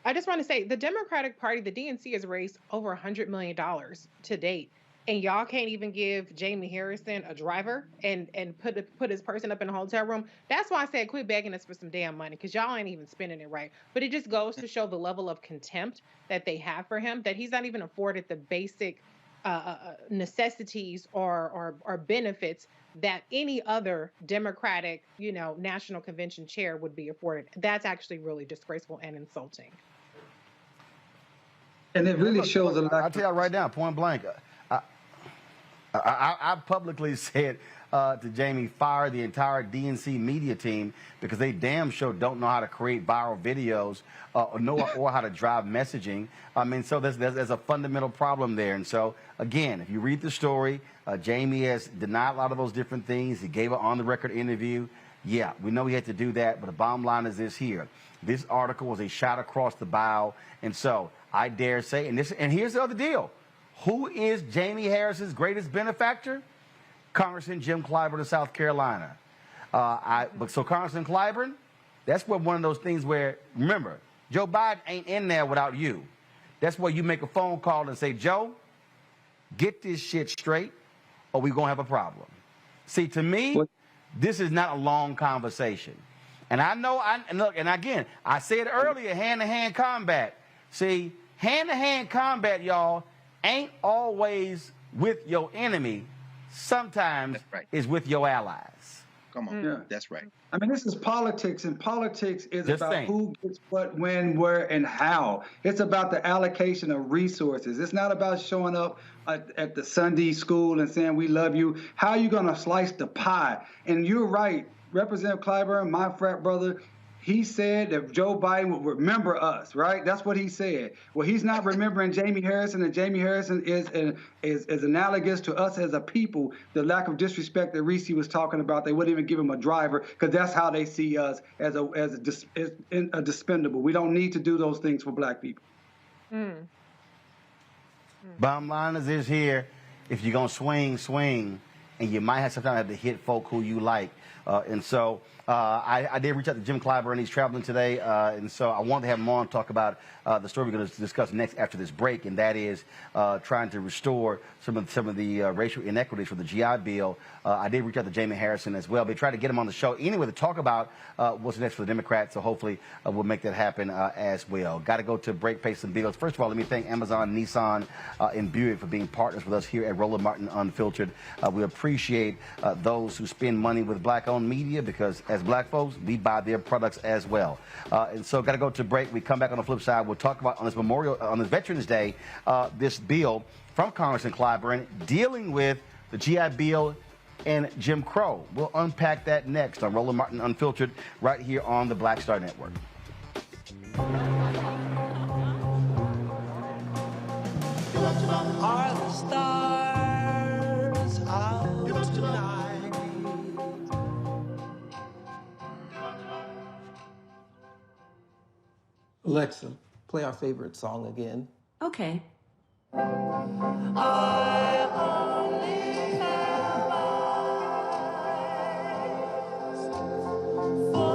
I just want to say the Democratic Party, the DNC, has raised over $100 million to date. And y'all can't even give Jamie Harrison a driver and put his person up in a hotel room. That's why I said quit begging us for some damn money, because y'all ain't even spending it right. But it just goes to show the level of contempt that they have for him, that he's not even afforded the basic necessities or benefits that any other Democratic, national convention chair would be afforded. That's actually really disgraceful and insulting. And it really shows a lot. I'll tell you right now, point blank. I publicly said to Jamie, fire the entire DNC media team because they damn sure don't know how to create viral videos or how to drive messaging. I mean, so there's a fundamental problem there. And so, again, if you read the story, Jamie has denied a lot of those different things. He gave an on-the-record interview. Yeah, we know he had to do that, but the bottom line is this here. This article was a shot across the bow. And so I dare say, and here's the other deal. Who is Jamie Harrison's greatest benefactor? Congressman Jim Clyburn of South Carolina. So Congressman Clyburn, that's one of those things where, remember, Joe Biden ain't in there without you. That's where you make a phone call and say, Joe, get this shit straight or we're going to have a problem. See, to me, this is not a long conversation. And I know, and again, I said earlier, hand-to-hand combat. See, hand-to-hand combat, y'all, ain't always with your enemy. Sometimes it's with your allies. Come on, that's right. I mean, this is politics, and politics is about who gets what, when, where, and how. It's about the allocation of resources. It's not about showing up at the Sunday school and saying, we love you. How are you going to slice the pie? And you're right. Representative Clyburn, my frat brother, he said that Joe Biden would remember us, right? That's what he said. Well, he's not remembering Jamie Harrison, and Jamie Harrison is analogous to us as a people. The lack of disrespect that Reese was talking about, they wouldn't even give him a driver because that's how they see us as a dispendable. We don't need to do those things for black people. Bottom line is this here: if you're gonna swing, and you might sometimes have to hit folk who you like. And so I did reach out to Jim Clyburn. He's traveling today. And so I wanted to have him on to talk about the story we're going to discuss next after this break, and that is trying to restore some of the racial inequities for the GI Bill. I did reach out to Jamie Harrison as well. They tried to get him on the show anyway to talk about what's next for the Democrats, so hopefully we'll make that happen as well. Got to go to break, pay some bills. First of all, let me thank Amazon, Nissan, and Buick for being partners with us here at Roland Martin Unfiltered. We appreciate appreciate those who spend money with black-owned media, because as black folks, we buy their products as well. And so, got to go to break. We come back on the flip side. We'll talk about on this Veterans Day, this bill from Congressman Clyburn dealing with the GI Bill and Jim Crow. We'll unpack that next on Roland Martin Unfiltered, right here on the Black Star Network. Are the stars out tonight? Alexa, play our favorite song again. Okay. I only have eyes for you.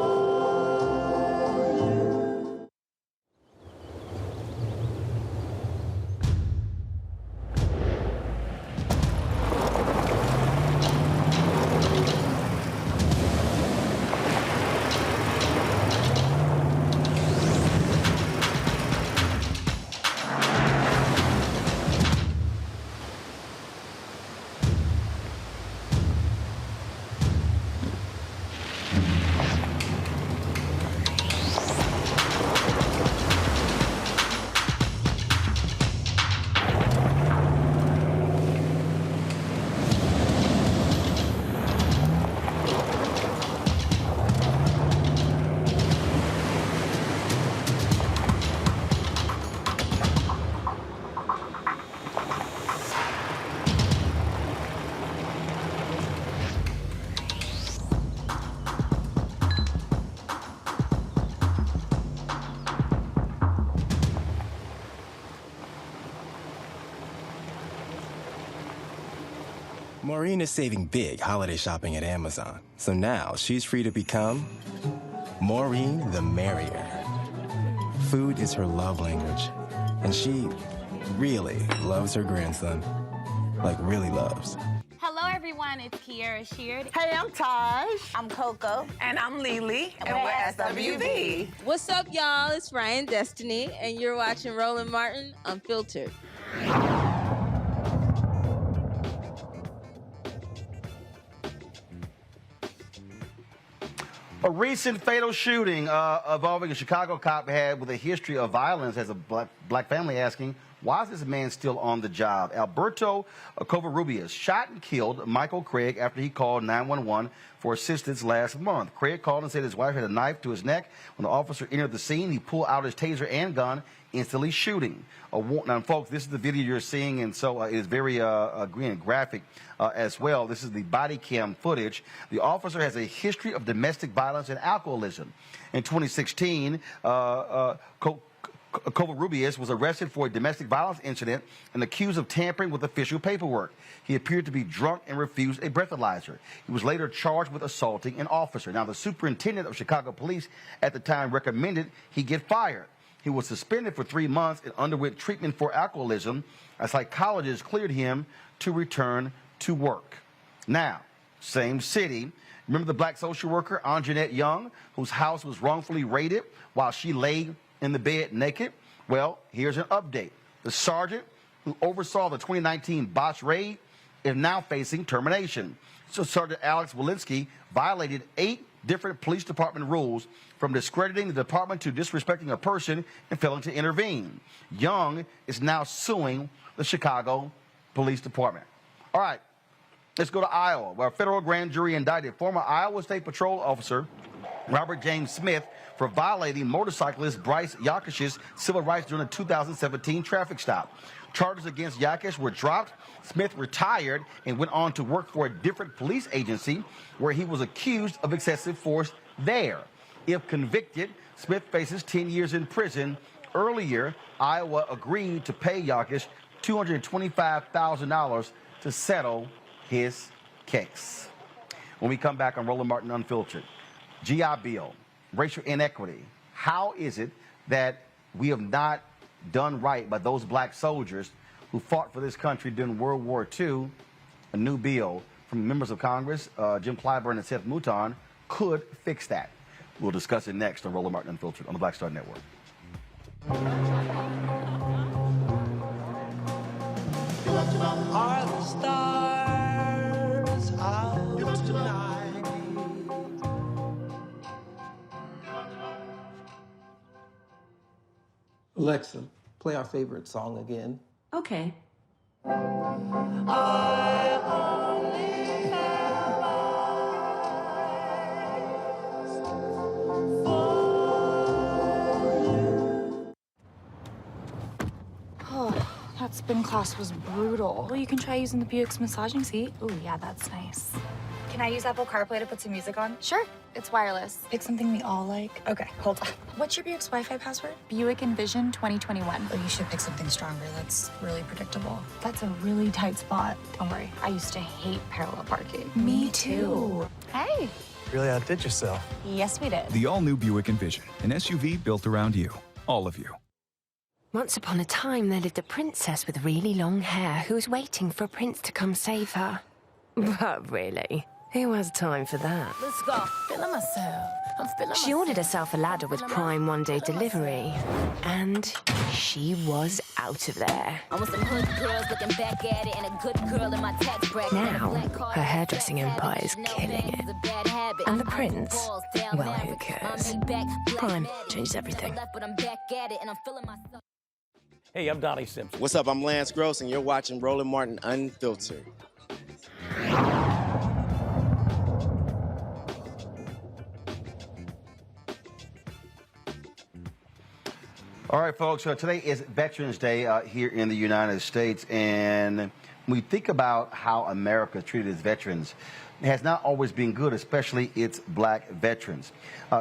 Maureen is saving big holiday shopping at Amazon, so now she's free to become Maureen the Merrier. Food is her love language, and she really loves her grandson. Like, really loves. Hello, everyone. It's Kiara Sheard. Hey, I'm Taj. I'm Coco. And I'm Lily. And we're SWV. What's up, y'all? It's Ryan Destiny, and you're watching Roland Martin Unfiltered. A recent fatal shooting involving a Chicago cop had with a history of violence has a black family asking, why is this man still on the job? Alberto Covarrubias shot and killed Michael Craig after he called 911 for assistance last month. Craig called and said his wife had a knife to his neck. When the officer entered the scene, he pulled out his taser and gun, instantly shooting. Now, folks, this is the video you're seeing, and so it is very graphic as well. This is the body cam footage. The officer has a history of domestic violence and alcoholism. In 2016, Covarrubias was arrested for a domestic violence incident and accused of tampering with official paperwork. He appeared to be drunk and refused a breathalyzer. He was later charged with assaulting an officer. Now, the superintendent of Chicago police at the time recommended he get fired. He was suspended for 3 months and underwent treatment for alcoholism. A psychologist cleared him to return to work. Now, same city. Remember the black social worker, Anjanette Young, whose house was wrongfully raided while she lay in the bed naked? Well, here's an update. The sergeant who oversaw the 2019 botched raid is now facing termination. So Sergeant Alex Walensky violated 8 different police department rules, from discrediting the department to disrespecting a person and failing to intervene. Young is now suing the Chicago Police Department. All right, let's go to Iowa, where a federal grand jury indicted former Iowa State Patrol officer Robert James Smith for violating motorcyclist Bryce Yakish's civil rights during a 2017 traffic stop. Charges against Yakish were dropped. Smith retired and went on to work for a different police agency where he was accused of excessive force there. If convicted, Smith faces 10 years in prison. Earlier, Iowa agreed to pay Yakish $225,000 to settle his case. When we come back on Roland Martin Unfiltered, GI Bill, racial inequity. How is it that we have not done right by those black soldiers who fought for this country during World War II? A new bill from members of Congress, Jim Clyburn and Seth Mouton, could fix that. We'll discuss it next on Roland Martin Unfiltered on the Black Star Network. Are the stars Alexa, play our favorite song again. Okay. Oh, that spin class was brutal. Well, you can try using the Buick's massaging seat. Ooh, yeah, that's nice. Can I use Apple CarPlay to put some music on? Sure. It's wireless. It's something we all like. Okay, hold on. What's your Buick's Wi-Fi password? Buick Envision 2021. Oh, you should pick something stronger. That's really predictable. That's a really tight spot. Don't worry. I used to hate parallel parking. Me too. Hey. Really outdid yourself. Yes, we did. The all-new Buick Envision, an SUV built around you, all of you. Once upon a time, there lived a princess with really long hair who was waiting for a prince to come save her. But really, who has time for that? Let's go. Feeling myself. I'm feeling She ordered herself a ladder with Prime one-day delivery, and she was out of there. I want some hood girls looking back at it and a good girl in my tax bracket. Now, her hairdressing empire is killing it. And the prince, well, who cares? Prime changes everything. Hey, I'm Donnie Simpson. What's up? I'm Lance Gross, and you're watching Roland Martin Unfiltered. All right, folks. So today is Veterans Day here in the United States, and when we think about how America treated its veterans, it has not always been good, especially its black veterans.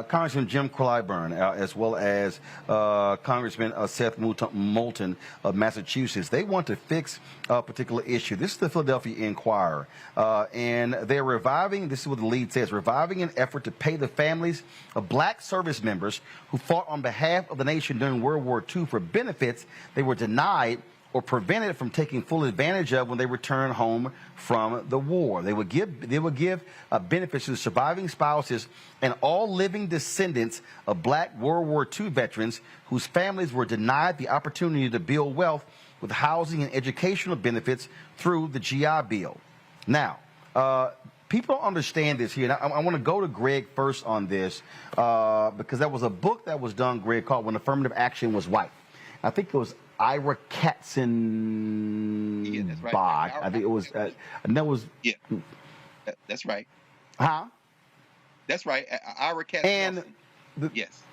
Congressman Jim Clyburn, as well as Congressman Seth Moulton of Massachusetts, they want to fix a particular issue. This is the Philadelphia Inquirer, and they're reviving, this is what the lead says, reviving an effort to pay the families of black service members who fought on behalf of the nation during World War II for benefits they were denied or prevented from taking full advantage of when they return home from the war. They would give benefits to the surviving spouses and all living descendants of black World War II veterans whose families were denied the opportunity to build wealth with housing and educational benefits through the GI Bill. Now, people don't understand this here. And I want to go to Greg first on this because there was a book that was done, Greg, called When Affirmative Action Was White. I think it was Ira Katzenbach. Yeah, that's right. I think it was, and that was. Yeah, that's right. Huh? That's right. Ira Katzenbach. And yes.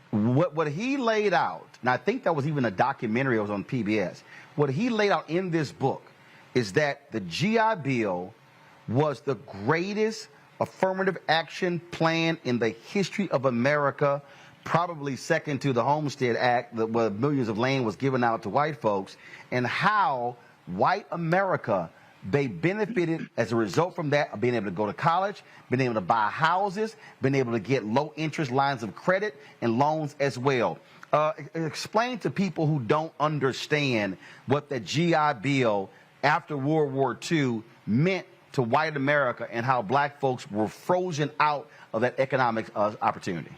What he laid out, and I think that was even a documentary that was on PBS. What he laid out in this book is that the GI Bill was the greatest affirmative action plan in the history of America, probably second to the Homestead Act, where millions of land was given out to white folks, and how white America, they benefited as a result from that of being able to go to college, being able to buy houses, being able to get low interest lines of credit and loans as well. Explain to people who don't understand what the GI Bill after World War II meant to white America and how black folks were frozen out of that economic opportunity.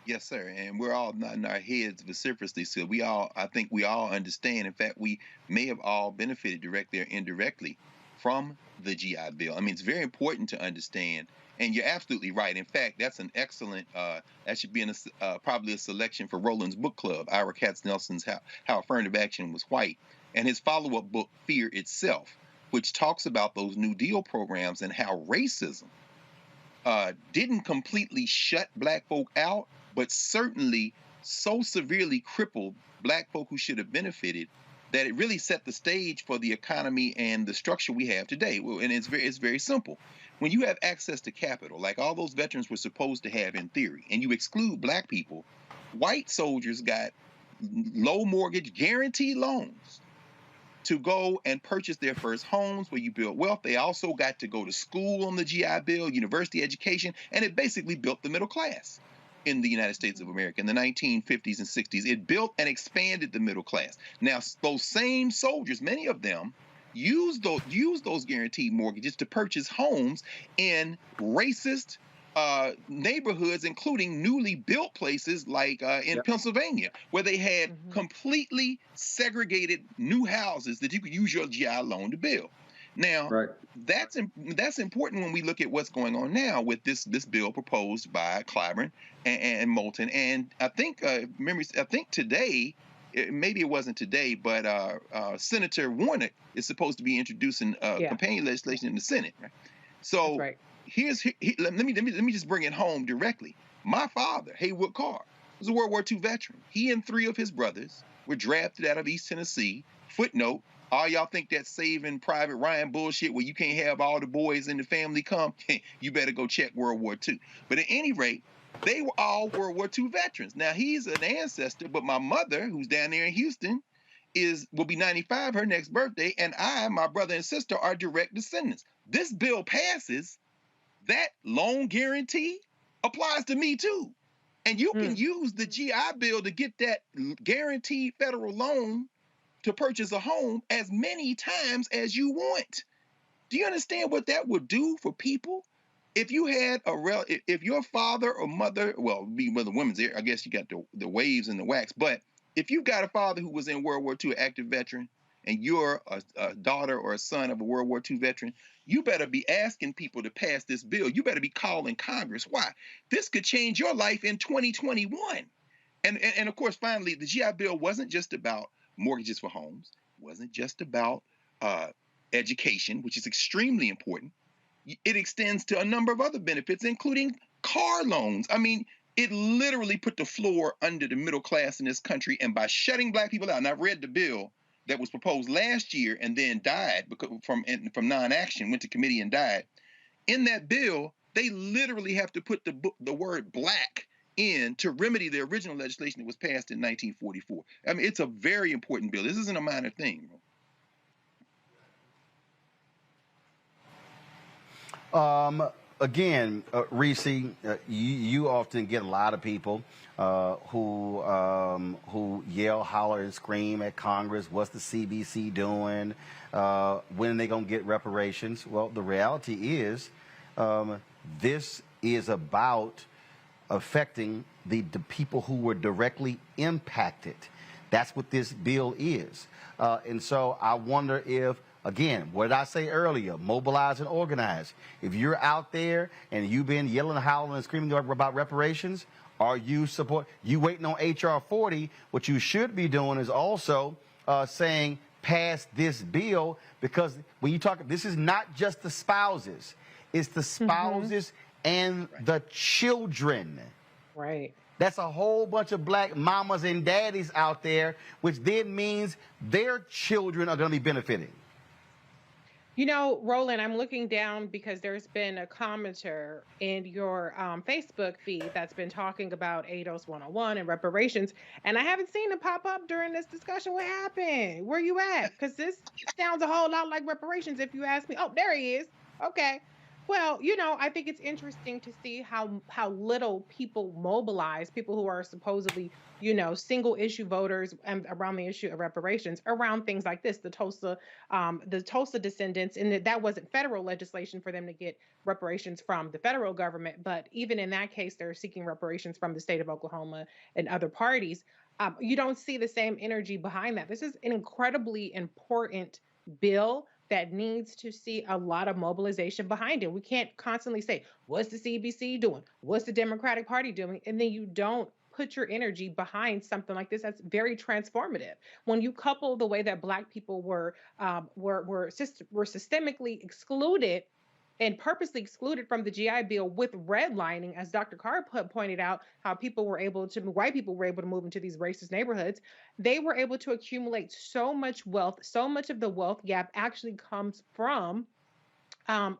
Yes, sir. And we're all nodding our heads vociferously. So I think we all understand. In fact, we may have all benefited directly or indirectly from the GI Bill. I mean, it's very important to understand. And you're absolutely right. In fact, that's an excellent, that should be probably a selection for Roland's book club, Ira Katznelson's How Affirmative Action Was White, and his follow-up book, Fear Itself, which talks about those New Deal programs and how racism didn't completely shut black folk out, but certainly so severely crippled black folk who should have benefited that it really set the stage for the economy and the structure we have today. And it's very simple. When you have access to capital, like all those veterans were supposed to have in theory, and you exclude black people, white soldiers got low mortgage guaranteed loans to go and purchase their first homes where you build wealth. They also got to go to school on the GI Bill, university education, and it basically built the middle class in the United States of America in the 1950s and 60s. It built and expanded the middle class. Now, those same soldiers, many of them, use those guaranteed mortgages to purchase homes in racist neighborhoods, including newly built places like in Pennsylvania, where they had completely segregated new houses that you could use your GI loan to build. Now, that's important when we look at what's going on now with this bill proposed by Clyburn and Moulton. And I think today, maybe it wasn't today, but Senator Warnock is supposed to be introducing companion legislation in the Senate. Right? So let me just bring it home directly. My father, Haywood Carr, was a World War II veteran. He and 3 of his brothers were drafted out of East Tennessee. Footnote: all y'all think that Saving Private Ryan bullshit where you can't have all the boys in the family come, you better go check World War II. But at any rate, they were all World War II veterans. Now, he's an ancestor, but my mother, who's down there in Houston, will be 95 her next birthday, and my brother and sister are direct descendants. This bill passes, that loan guarantee applies to me too. And you can use the GI Bill to get that guaranteed federal loan to purchase a home as many times as you want. Do you understand what that would do for people? If you had if your father or mother, well, be with the women's there, I guess you got the waves and the wax, but if you got a father who was in World War II, active veteran, and you're a daughter or a son of a World War II veteran, you better be asking people to pass this bill. You better be calling Congress. Why? This could change your life in 2021. And of course, finally, the GI Bill wasn't just about mortgages for homes, wasn't just about education, which is extremely important. It extends to a number of other benefits, including car loans. I mean, it literally put the floor under the middle class in this country. And by shutting black people out, and I've read the bill that was proposed last year and then died from non-action, went to committee and died. In that bill, they literally have to put the word black in to remedy the original legislation that was passed in 1944. I mean, it's a very important bill. This isn't a minor thing. Again, Reese, you often get a lot of people who yell, holler, and scream at Congress. What's the CBC doing? When are they going to get reparations? Well, the reality is this is about affecting the people who were directly impacted. That's what this bill is. And so I wonder if, again, what did I say earlier? Mobilize and organize. If you're out there and you've been yelling, howling, and screaming about reparations, are you waiting on HR 40? What you should be doing is also saying, pass this bill, because when you talk, this is not just the spouses. It's the spouses and the children. Right. That's a whole bunch of black mamas and daddies out there, which then means their children are going to be benefiting. You know, Roland, I'm looking down because there's been a commenter in your Facebook feed that's been talking about ADOS 101 and reparations, and I haven't seen it pop up during this discussion. What happened? Where you at? Because this sounds a whole lot like reparations if you ask me. Oh, there he is. Okay. Well, you know, I think it's interesting to see how little people mobilize, people who are supposedly, you know, single issue voters around the issue of reparations, around things like this, the Tulsa descendants, and that wasn't federal legislation for them to get reparations from the federal government. But even in that case, they're seeking reparations from the state of Oklahoma and other parties. You don't see the same energy behind that. This is an incredibly important bill that needs to see a lot of mobilization behind it. We can't constantly say, what's the CBC doing? What's the Democratic Party doing? And then you don't put your energy behind something like this that's very transformative. When you couple the way that Black people were systemically excluded and purposely excluded from the GI Bill with redlining, as Dr. Carr pointed out, how white people were able to move into these racist neighborhoods. They were able to accumulate so much wealth. So much of the wealth gap actually comes from housing,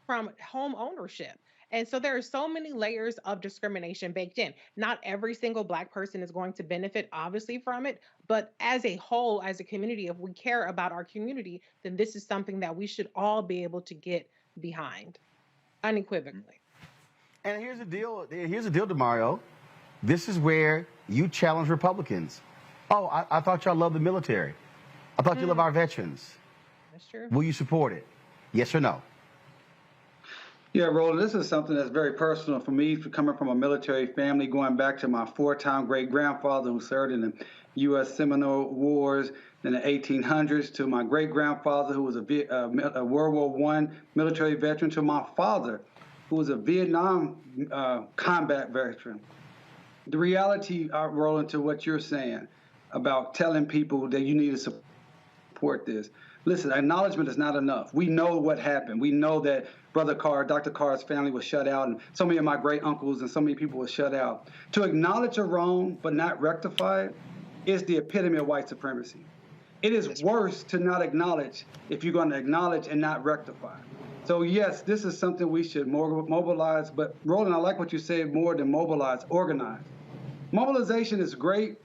from home ownership. And so there are so many layers of discrimination baked in. Not every single Black person is going to benefit, obviously, from it. But as a whole, as a community, if we care about our community, then this is something that we should all be able to get behind, unequivocally. And here's the deal. Here's the deal, DeMario. This is where you challenge Republicans. Oh, I thought y'all loved the military. I thought you love our veterans. That's true. Will you support it? Yes or no? Yeah, Roland, this is something that's very personal for me, coming from a military family, going back to my 4-time great-grandfather who served in the U.S. Seminole Wars in the 1800s, to my great-grandfather, who was a World War I military veteran, to my father, who was a Vietnam combat veteran. The reality, Roland, to what you're saying about telling people that you need to support this. Listen, acknowledgement is not enough. We know what happened. We know that Brother Carr, Dr. Carr's family was shut out, and so many of my great uncles and so many people were shut out. To acknowledge a wrong but not rectify it is the epitome of white supremacy. It is worse to not acknowledge if you're going to acknowledge and not rectify. So yes, this is something we should more mobilize, but Roland, I like what you said, more than mobilize, organize. Mobilization is great,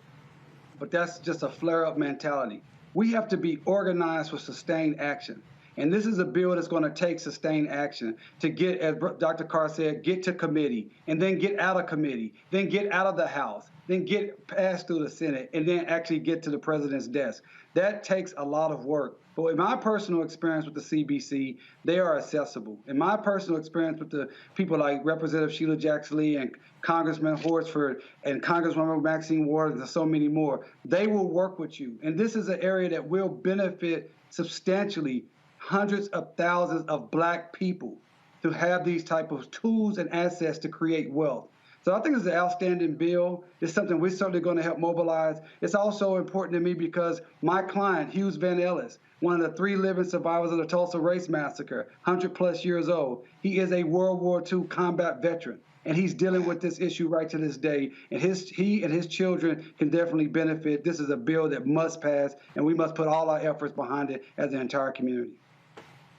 but that's just a flare-up mentality. We have to be organized for sustained action. And this is a bill that's going to take sustained action to get, as Dr. Carr said, get to committee, and then get out of committee, then get out of the House, then get passed through the Senate, and then actually get to the president's desk. That takes a lot of work. But in my personal experience with the CBC, they are accessible. In my personal experience with the people like Representative Sheila Jackson Lee and Congressman Horsford and Congresswoman Maxine Waters and so many more, they will work with you. And this is an area that will benefit substantially hundreds of thousands of Black people to have these type of tools and assets to create wealth. So I think it's an outstanding bill. It's something we're certainly going to help mobilize. It's also important to me because my client, Hughes Van Ellis, one of the 3 living survivors of the Tulsa Race Massacre, 100+ years old, he is a World War II combat veteran, and he's dealing with this issue right to this day. And he and his children can definitely benefit. This is a bill that must pass, and we must put all our efforts behind it as an entire community.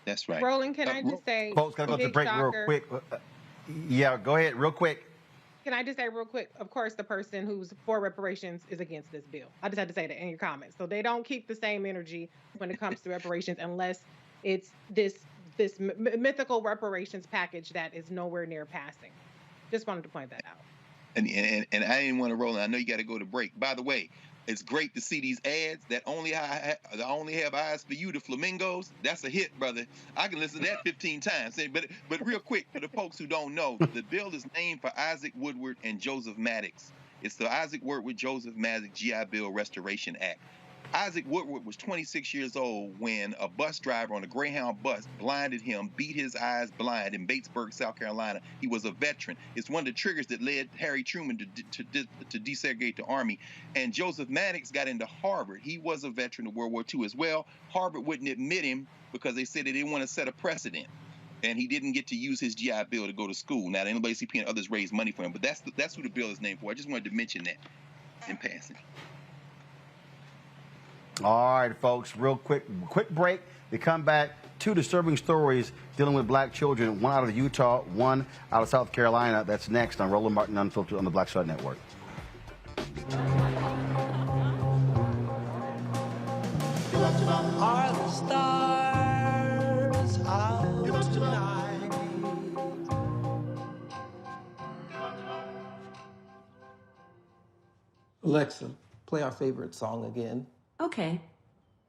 That's right. Roland, can I just say, folks, gotta go to the break real quick. Yeah, go ahead, real quick. Can I just say real quick, of course, the person who's for reparations is against this bill. I just had to say that in your comments. So they don't keep the same energy when it comes to reparations unless it's this mythical reparations package that is nowhere near passing. Just wanted to point that out. And I didn't want to roll. I know you got to go to break. By the way, it's great to see these ads that only have eyes for you, the flamingos. That's a hit, brother. I can listen to that 15 times. But real quick, for the folks who don't know, the bill is named for Isaac Woodward and Joseph Maddox. It's the Isaac Woodward Joseph Maddox GI Bill Restoration Act. Isaac Woodward was 26 years old when a bus driver on a Greyhound bus blinded him, beat his eyes blind in Batesburg, South Carolina. He was a veteran. It's one of the triggers that led Harry Truman to desegregate the Army. And Joseph Maddox got into Harvard. He was a veteran of World War II as well. Harvard wouldn't admit him because they said they didn't want to set a precedent. And he didn't get to use his GI Bill to go to school. Now, the NAACP and others raised money for him, but that's who the bill is named for. I just wanted to mention that in passing. All right, folks, real quick break. We come back. 2 disturbing stories dealing with Black children, one out of Utah, one out of South Carolina. That's next on Roland Martin Unfiltered on the Black Star Network. Are the stars out tonight? Alexa, play our favorite song again. Okay.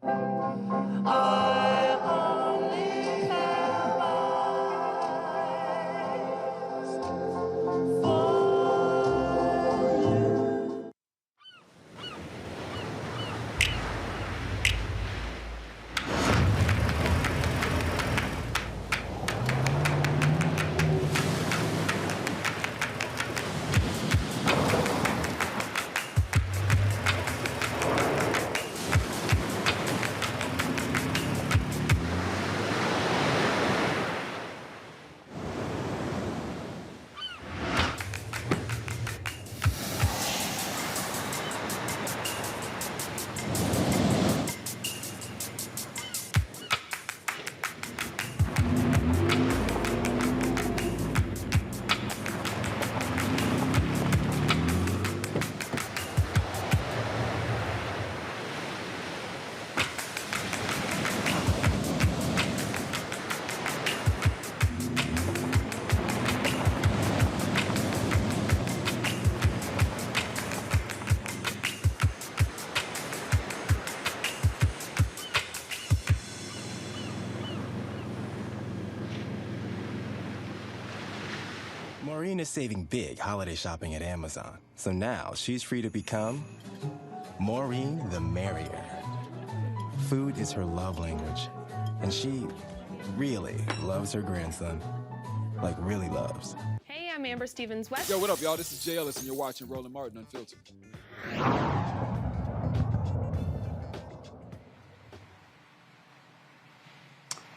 I only have eyes for you. Maureen is saving big holiday shopping at Amazon. So now she's free to become Maureen the merrier. Food is her love language, and she really loves her grandson. Like, really loves. Hey, I'm Amber Stevens-West. Yo, what up, y'all? This is Jay Ellis, and you're watching Roland Martin Unfiltered.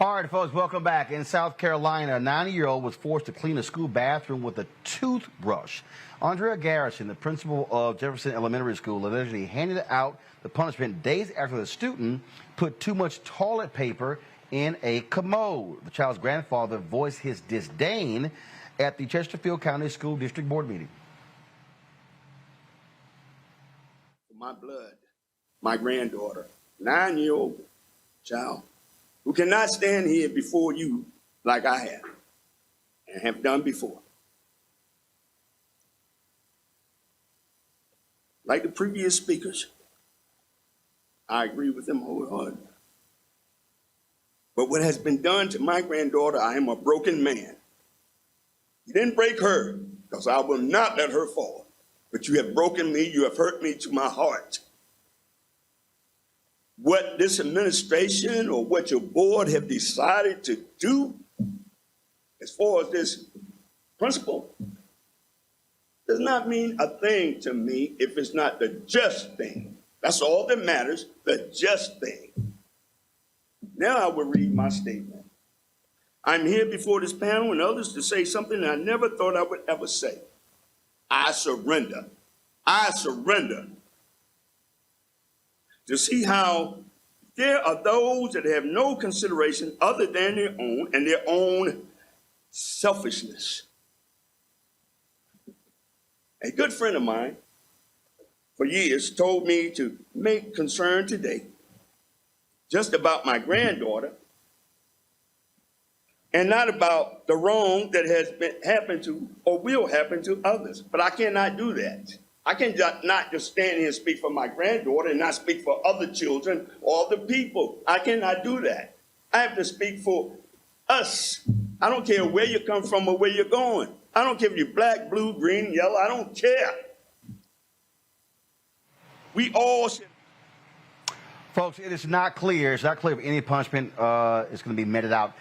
All right, folks, welcome back. In South Carolina, a 90-year-old was forced to clean a school bathroom with a toothbrush. Andrea Garrison, the principal of Jefferson Elementary School, allegedly handed out the punishment days after the student put too much toilet paper in a commode. The child's grandfather voiced his disdain at the Chesterfield County School District Board meeting. My blood, my granddaughter, 9-year-old child, who cannot stand here before you like I have and have done before. Like the previous speakers, I agree with them wholeheartedly. But what has been done to my granddaughter, I am a broken man. You didn't break her, because I will not let her fall. But you have broken me, you have hurt me to my heart. What this administration or what your board have decided to do as far as this principle does not mean a thing to me if it's not the just thing. That's all that matters, the just thing. Now I will read my statement. I'm here before this panel and others to say something that I never thought I would ever say. I surrender. I surrender. To see how there are those that have no consideration other than their own and their own selfishness. A good friend of mine for years told me to make concern today just about my granddaughter and not about the wrong that has been happened to or will happen to others. But I cannot do that. I cannot just stand here and speak for my granddaughter and not speak for other children or other people. I cannot do that. I have to speak for us. I don't care where you come from or where you're going. I don't care if you're black, blue, green, yellow. I don't care. We all should. Folks, it is not clear. It's not clear if any punishment is going to be meted out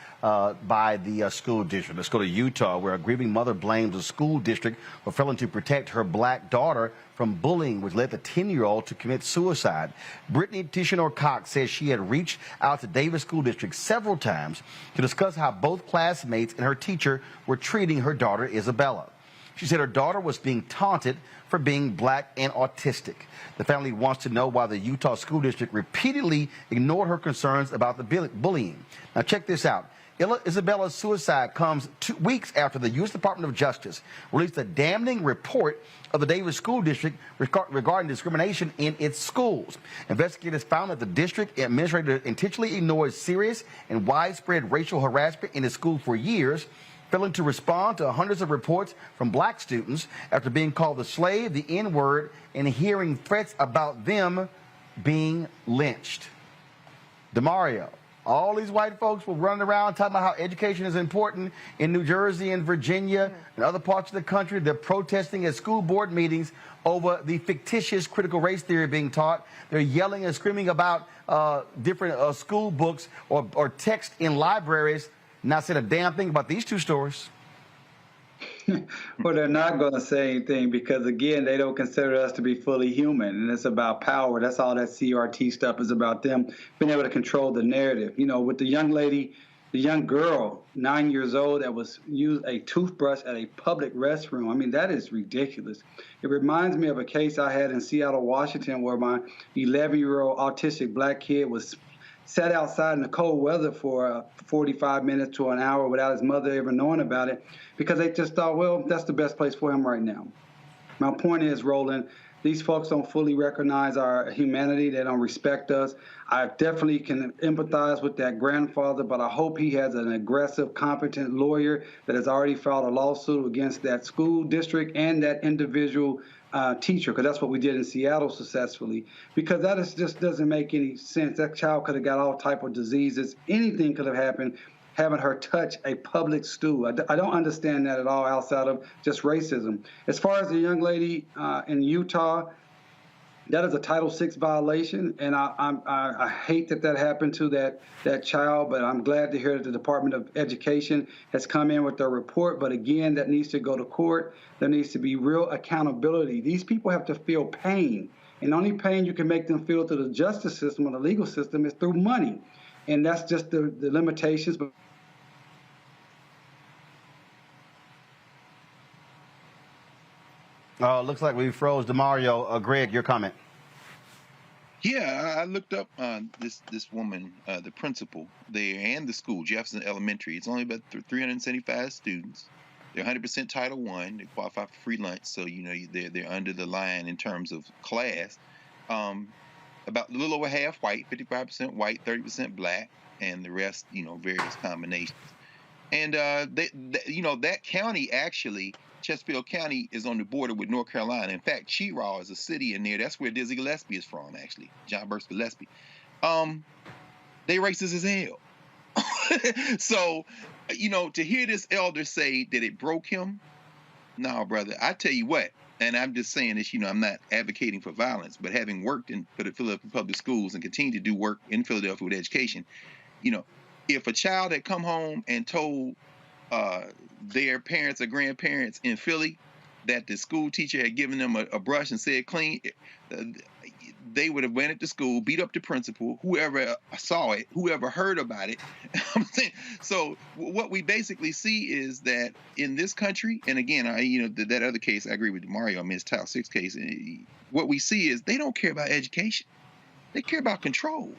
by the school district. Let's go to Utah, where a grieving mother blames the school district for failing to protect her black daughter from bullying, which led the 10-year-old to commit suicide. Brittany Tishanor Cox says she had reached out to Davis School District several times to discuss how both classmates and her teacher were treating her daughter, Isabella. She said her daughter was being taunted for being black and autistic. The family wants to know why the Utah School District repeatedly ignored her concerns about the bullying. Now check this out. Isabella's suicide comes 2 weeks after the U.S. Department of Justice released a damning report of the Davis School District regarding discrimination in its schools. Investigators found that the district administrator intentionally ignored serious and widespread racial harassment in its school for years, failing to respond to hundreds of reports from black students after being called the slave, the N-word, and hearing threats about them being lynched. DeMario, all these white folks were running around talking about how education is important in New Jersey and Virginia and other parts of the country. They're protesting at school board meetings over the fictitious critical race theory being taught. They're yelling and screaming about different school books or text in libraries. Not saying a damn thing about these two stories. Well, they're not going to say anything because, again, they don't consider us to be fully human, and it's about power. That's all that CRT stuff is about, them being able to control the narrative. You know, with the young lady, the young girl, 9 years old, that was used a toothbrush at a public restroom. I mean, that is ridiculous. It reminds me of a case I had in Seattle, Washington, where my 11-year-old autistic black kid was sat outside in the cold weather for 45 minutes to an hour without his mother ever knowing about it because they just thought, well, that's the best place for him right now. My point is, Roland, these folks don't fully recognize our humanity. They don't respect us. I definitely can empathize with that grandfather, but I hope he has an aggressive, competent lawyer that has already filed a lawsuit against that school district and that individual teacher, because that's what we did in Seattle successfully, because that is just doesn't make any sense. That child could have got all type of diseases. Anything could have happened having her touch a public stool. I don't understand that at all outside of just racism. As far as the young lady in Utah, That is a Title VI violation, and I hate that happened to that child, but I'm glad to hear that the Department of Education has come in with their report. But again, that needs to go to court. There needs to be real accountability. These people have to feel pain, and the only pain you can make them feel through the justice system or the legal system is through money, and that's just the limitations. But looks like we froze DeMario. Greg, your comment. Yeah, I looked up this woman, the principal there, and the school, Jefferson Elementary. It's only about 375 students. They're 100% Title I. They qualify for free lunch, so they're under the line in terms of class. About a little over half white, 55% white, 30% black, and the rest, various combinations. And that county actually, Chesterfield County, is on the border with North Carolina. In fact, Cheraw is a city in there. That's where Dizzy Gillespie is from, actually, John Burst Gillespie. They racist as hell. So, to hear this elder say that it broke him, no, brother. I tell you what, and I'm just saying this, I'm not advocating for violence, but having worked in Philadelphia public schools and continue to do work in Philadelphia with education, if a child had come home and told their parents or grandparents in Philly that the school teacher had given them a brush and said clean, they would have went into school, beat up the principal, whoever saw it, whoever heard about it. So what we basically see is that in this country, and again, that other case, I agree with Mario, his Title VI case, what we see is they don't care about education. They care about control.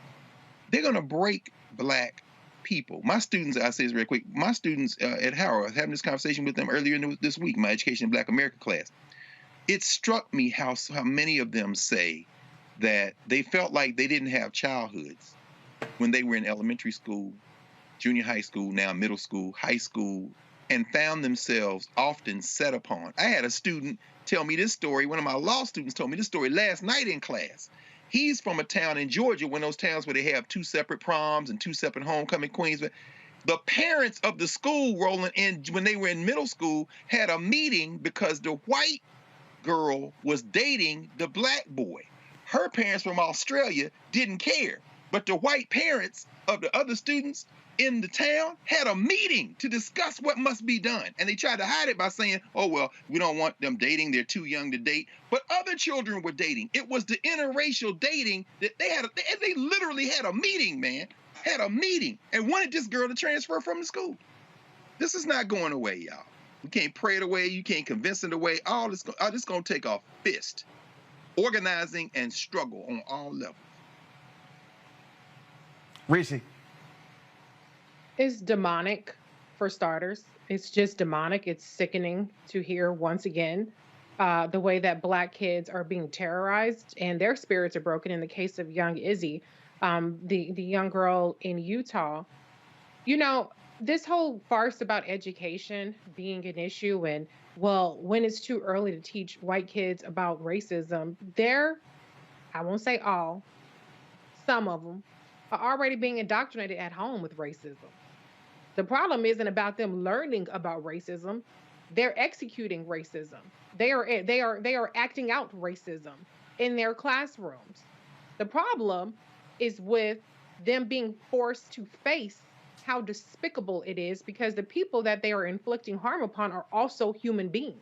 They're going to break black people. My students, I say this very quick, my students at Howard, I was having this conversation with them earlier this week, my Education in Black America class. It struck me how many of them say that they felt like they didn't have childhoods when they were in elementary school, junior high school, now middle school, high school, and found themselves often set upon. I had a student tell me this story. One of my law students told me this story last night in class. He's from a town in Georgia, one of those towns where they have 2 separate proms and 2 separate homecoming queens. But the parents of the school, Roland, when they were in middle school, had a meeting because the white girl was dating the black boy. Her parents from Australia didn't care, but the white parents of the other students in the town had a meeting to discuss what must be done. And they tried to hide it by saying, oh, well, we don't want them dating. They're too young to date. But other children were dating. It was the interracial dating that they literally had a meeting, man. Had a meeting and wanted this girl to transfer from the school. This is not going away, y'all. You can't pray it away. You can't convince it away. All this going to take a fist. Organizing and struggle on all levels. Reese. It's demonic, for starters. It's just demonic. It's sickening to hear once again the way that black kids are being terrorized and their spirits are broken. In the case of young Izzy, the young girl in Utah, this whole farce about education being an issue and, well, when it's too early to teach white kids about racism, I won't say all, some of them are already being indoctrinated at home with racism. The problem isn't about them learning about racism. They're executing racism. They are acting out racism in their classrooms. The problem is with them being forced to face how despicable it is because the people that they are inflicting harm upon are also human beings.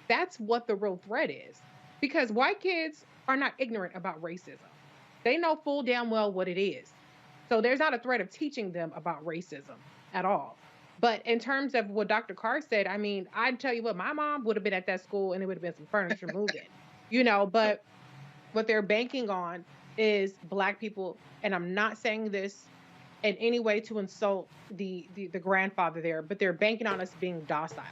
That's what the real threat is. Because white kids are not ignorant about racism. They know full damn well what it is. So there's not a threat of teaching them about racism at all. But in terms of what Dr. Carr said, I mean, I'd tell you what, my mom would have been at that school and it would have been some furniture moving, but what they're banking on is black people. And I'm not saying this in any way to insult the grandfather there, but they're banking on us being docile.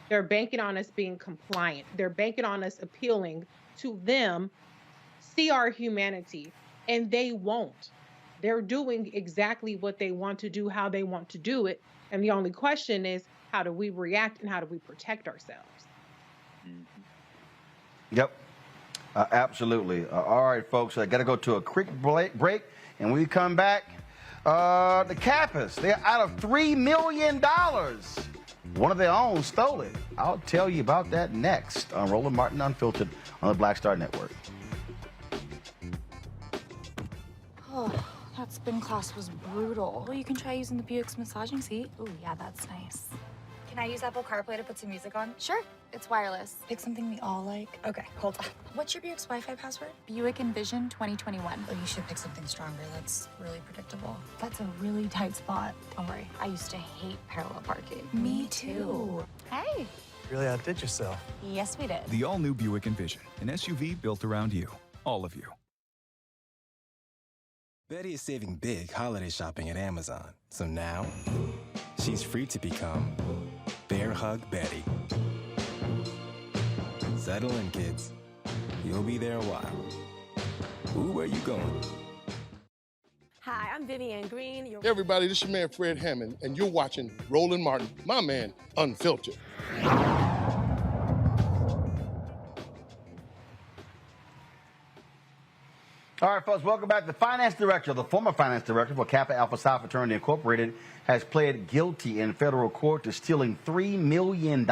They're banking on us being compliant. They're banking on us appealing to them, see our humanity, and they won't. They're doing exactly what they want to do, how they want to do it. And the only question is, how do we react and how do we protect ourselves? Yep, absolutely. All right, folks, I got to go to a quick break. And when we come back, the Caucus, they're out of $3 million. One of their own stole it. I'll tell you about that next on Roland Martin Unfiltered on the Black Star Network. That spin class was brutal. Well, you can try using the Buick's massaging seat. Ooh, yeah, that's nice. Can I use Apple CarPlay to put some music on? Sure, it's wireless. Pick something we all like. Okay, hold on. What's your Buick's Wi-Fi password? Buick Envision 2021. Oh, you should pick something stronger. That's really predictable. That's a really tight spot. Don't worry, I used to hate parallel parking. Me too. Hey. Really outdid yourself. Yes, we did. The all-new Buick Envision, an SUV built around you, all of you. Betty is saving big holiday shopping at Amazon. So now, she's free to become Bear Hug Betty. Settle in, kids. You'll be there a while. Ooh, where you going? Hi, I'm Vivian Green. Hey everybody, this is your man Fred Hammond, and you're watching Roland Martin, my man, Unfiltered. All right, folks, welcome back. The former finance director for Kappa Alpha Psi Fraternity Incorporated has pled guilty in federal court to stealing $3 million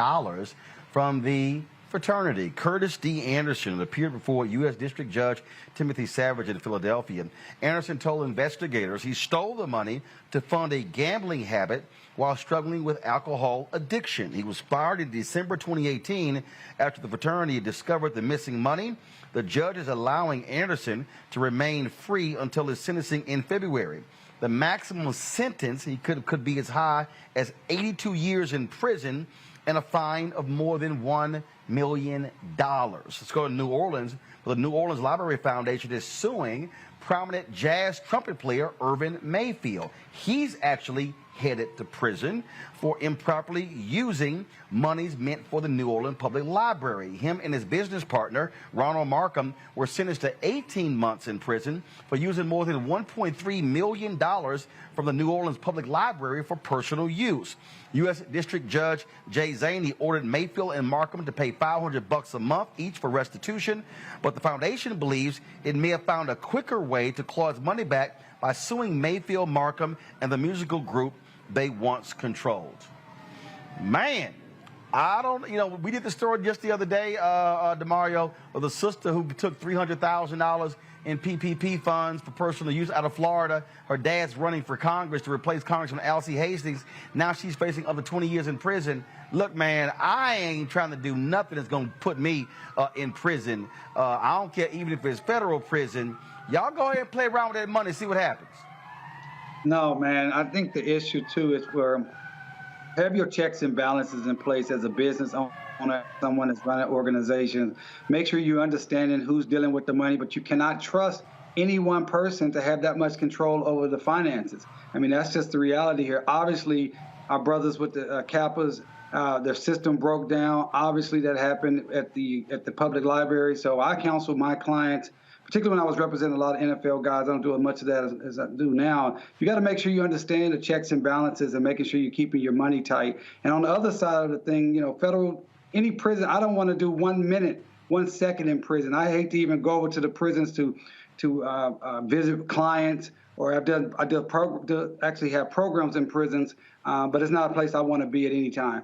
from the fraternity. Curtis D. Anderson appeared before U.S. District Judge Timothy Savage in Philadelphia. Anderson told investigators he stole the money to fund a gambling habit while struggling with alcohol addiction. He was fired in December 2018 after the fraternity discovered the missing money. The judge is allowing Anderson to remain free until his sentencing in February. The maximum sentence he could be as high as 82 years in prison and a fine of more than $1 million. Let's go to New Orleans. The New Orleans Library Foundation is suing prominent jazz trumpet player Irvin Mayfield. He's actually headed to prison for improperly using monies meant for the New Orleans Public Library. Him and his business partner, Ronald Markham, were sentenced to 18 months in prison for using more than $1.3 million from the New Orleans Public Library for personal use. U.S. District Judge Jay Zaney ordered Mayfield and Markham to pay $500 a month each for restitution, but the foundation believes it may have found a quicker way to claw its money back by suing Mayfield, Markham, and the musical group they once controlled. Man, we did the story just the other day, DeMario, of the sister who took $300,000 in PPP funds for personal use out of Florida. Her dad's running for Congress to replace Congressman Alcee Hastings. Now she's facing up to 20 years in prison. Look, man, I ain't trying to do nothing that's going to put me in prison. I don't care even if it's federal prison. Y'all go ahead and play around with that money and see what happens. No, man, I think the issue, too, is where have your checks and balances in place as a business owner, someone that's running organizations. Make sure you're understanding who's dealing with the money, but you cannot trust any one person to have that much control over the finances. I mean, that's just the reality here. Obviously, our brothers with the Kappas, their system broke down. Obviously, that happened at the public library. So I counsel my clients, particularly when I was representing a lot of NFL guys. I don't do as much of that as I do now. You got to make sure you understand the checks and balances and making sure you're keeping your money tight. And on the other side of the thing, any prison, I don't want to do 1 minute, 1 second in prison. I hate to even go over to the prisons to visit clients, or I actually have programs in prisons, but it's not a place I want to be at any time.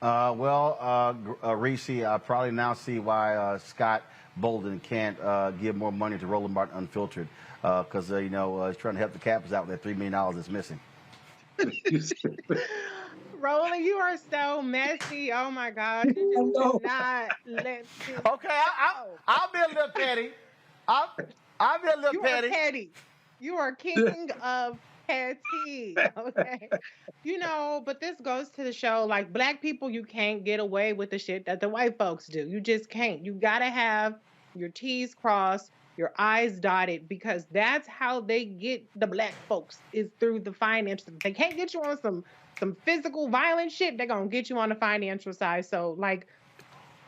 Reese, I probably now see why Scott Bolden can't give more money to Roland Martin Unfiltered, because he's trying to help the Kappas out with that $3 million that's missing. Roland, you are so messy. Oh my God, you just do not let this. Okay, I'll be a little petty. I'll be a little petty. You are petty. You are king of petty. Okay. But this goes to the show, like, black people, you can't get away with the shit that the white folks do. You just can't. You gotta have your T's crossed, your I's dotted, because that's how they get the black folks, is through the finances. They can't get you on some physical violent shit. They're gonna get you on the financial side. So, like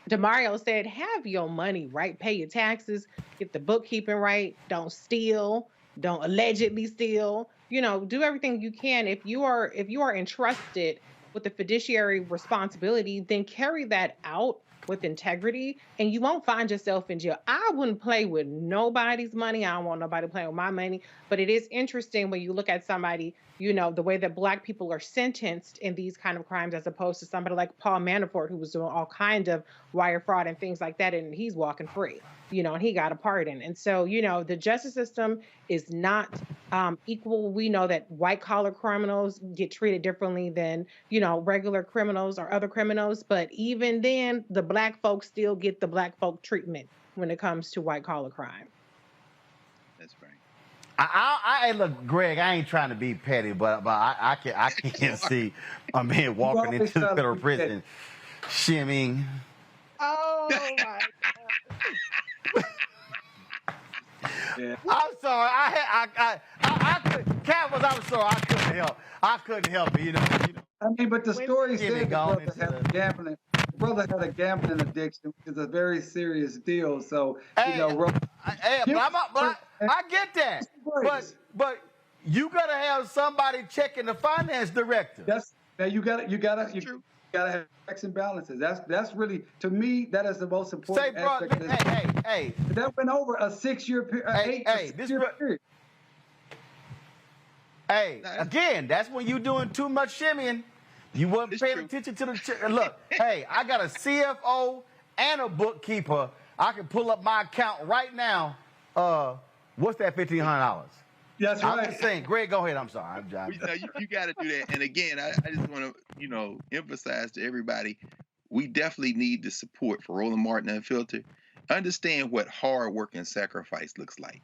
DeMario said, have your money right, pay your taxes, get the bookkeeping right, don't steal, don't allegedly steal. Do everything you can. If you are entrusted with the fiduciary responsibility, then carry that out with integrity, and you won't find yourself in jail. I wouldn't play with nobody's money. I don't want nobody playing with my money. But it is interesting when you look at somebody, the way that black people are sentenced in these kind of crimes, as opposed to somebody like Paul Manafort, who was doing all kinds of wire fraud and things like that, and he's walking free. and he got a pardon. And so, the justice system is not equal. We know that white collar criminals get treated differently than, regular criminals or other criminals. But even then, the black folks still get the black folk treatment when it comes to white collar crime. That's right. Hey, look, Greg, I ain't trying to be petty, but I can't see a man walking into the federal prison shimmying. Oh my God. Yeah. I'm sorry. I couldn't. Cat was. I'm sorry. I couldn't help it. I mean, but the story Jimmy said the gone brother had a gambling. The brother had a gambling addiction, which is a very serious deal. So, I get that. But you gotta have somebody checking the finance director. You gotta have checks and balances. That's really, to me, that is the most important aspect of this. Hey. That went over a 6-year period. Period. Hey, again, that's when you doing too much shimmying. You wasn't paying attention to the look. Hey, I got a CFO and a bookkeeper. I can pull up my account right now. What's that $1,500? That's right. I'm just saying, Greg, go ahead. I'm sorry. You got to do that. And again, I just want to, emphasize to everybody, we definitely need the support for Roland Martin Unfiltered. Understand what hard work and sacrifice looks like.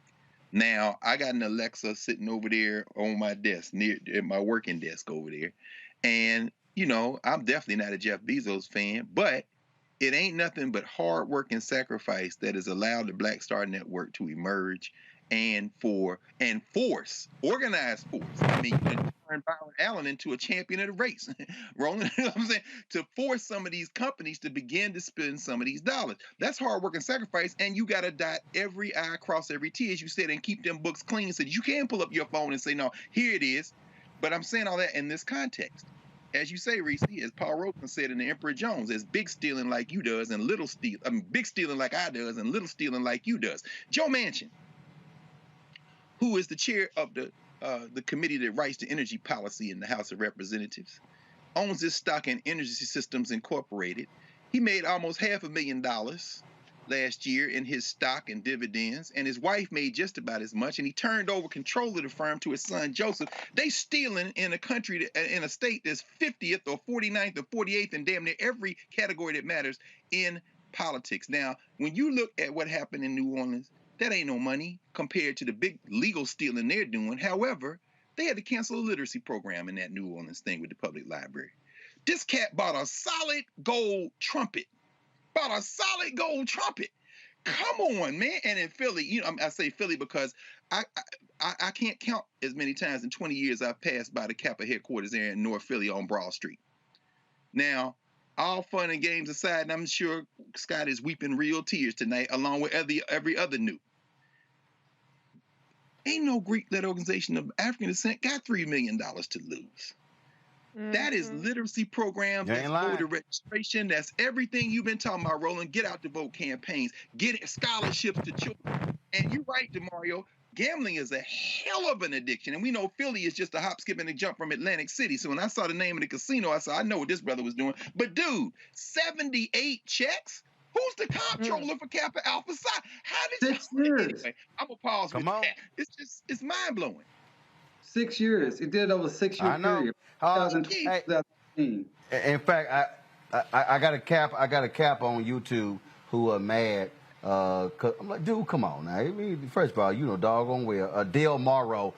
Now, I got an Alexa sitting over there on my desk, at my working desk over there. And, I'm definitely not a Jeff Bezos fan, but it ain't nothing but hard work and sacrifice that has allowed the Black Star Network to emerge and force, organized force. I mean, turn Byron Allen into a champion of the race. Roland, you know what I'm saying? To force some of these companies to begin to spend some of these dollars. That's hard work and sacrifice, and you got to dot every I, cross every T, as you said, and keep them books clean so that you can pull up your phone and say, no, here it is. But I'm saying all that in this context. As you say, Reese, as Paul Rosen said in The Emperor Jones, there's big stealing like you does and little steal. Big stealing like I does and little stealing like you does. Joe Manchin, who is the chair of the committee that writes the energy policy in the House of Representatives, owns this stock in Energy Systems Incorporated. He made almost $500,000 last year in his stock and dividends, and his wife made just about as much, and he turned over control of the firm to his son Joseph. They stealing in a country, in a state that's 50th or 49th or 48th in damn near every category that matters in politics. Now, when you look at what happened in New Orleans, that ain't no money compared to the big legal stealing they're doing. However, they had to cancel a literacy program in that New Orleans thing with the public library. This cat bought a solid gold trumpet. Come on, man. And in Philly, I say Philly because I can't count as many times in 20 years I've passed by the Kappa headquarters there in North Philly on Broad Street. Now, all fun and games aside, and I'm sure Scott is weeping real tears tonight, along with every other new. Ain't no Greek-led organization of African descent got $3 million to lose. That is literacy programs, that's voter registration, that's everything you've been talking about, Roland. Get out the vote campaigns, get scholarships to children. And you're right, DeMario, gambling is a hell of an addiction. And we know Philly is just a hop, skip, and a jump from Atlantic City. So when I saw the name of the casino, I said, I know what this brother was doing. But dude, 78 checks? Who's the comptroller for Kappa Alpha Psi? How did 6 years. Anyway, I'm going to pause with that. It's mind-blowing. 6 years. It did over a 6-year period. 2015. In fact, I got a cap. I got a cap on YouTube who are mad. 'Cause I'm like, dude, come on now. I mean, first of all, doggone well. Dale Morrow,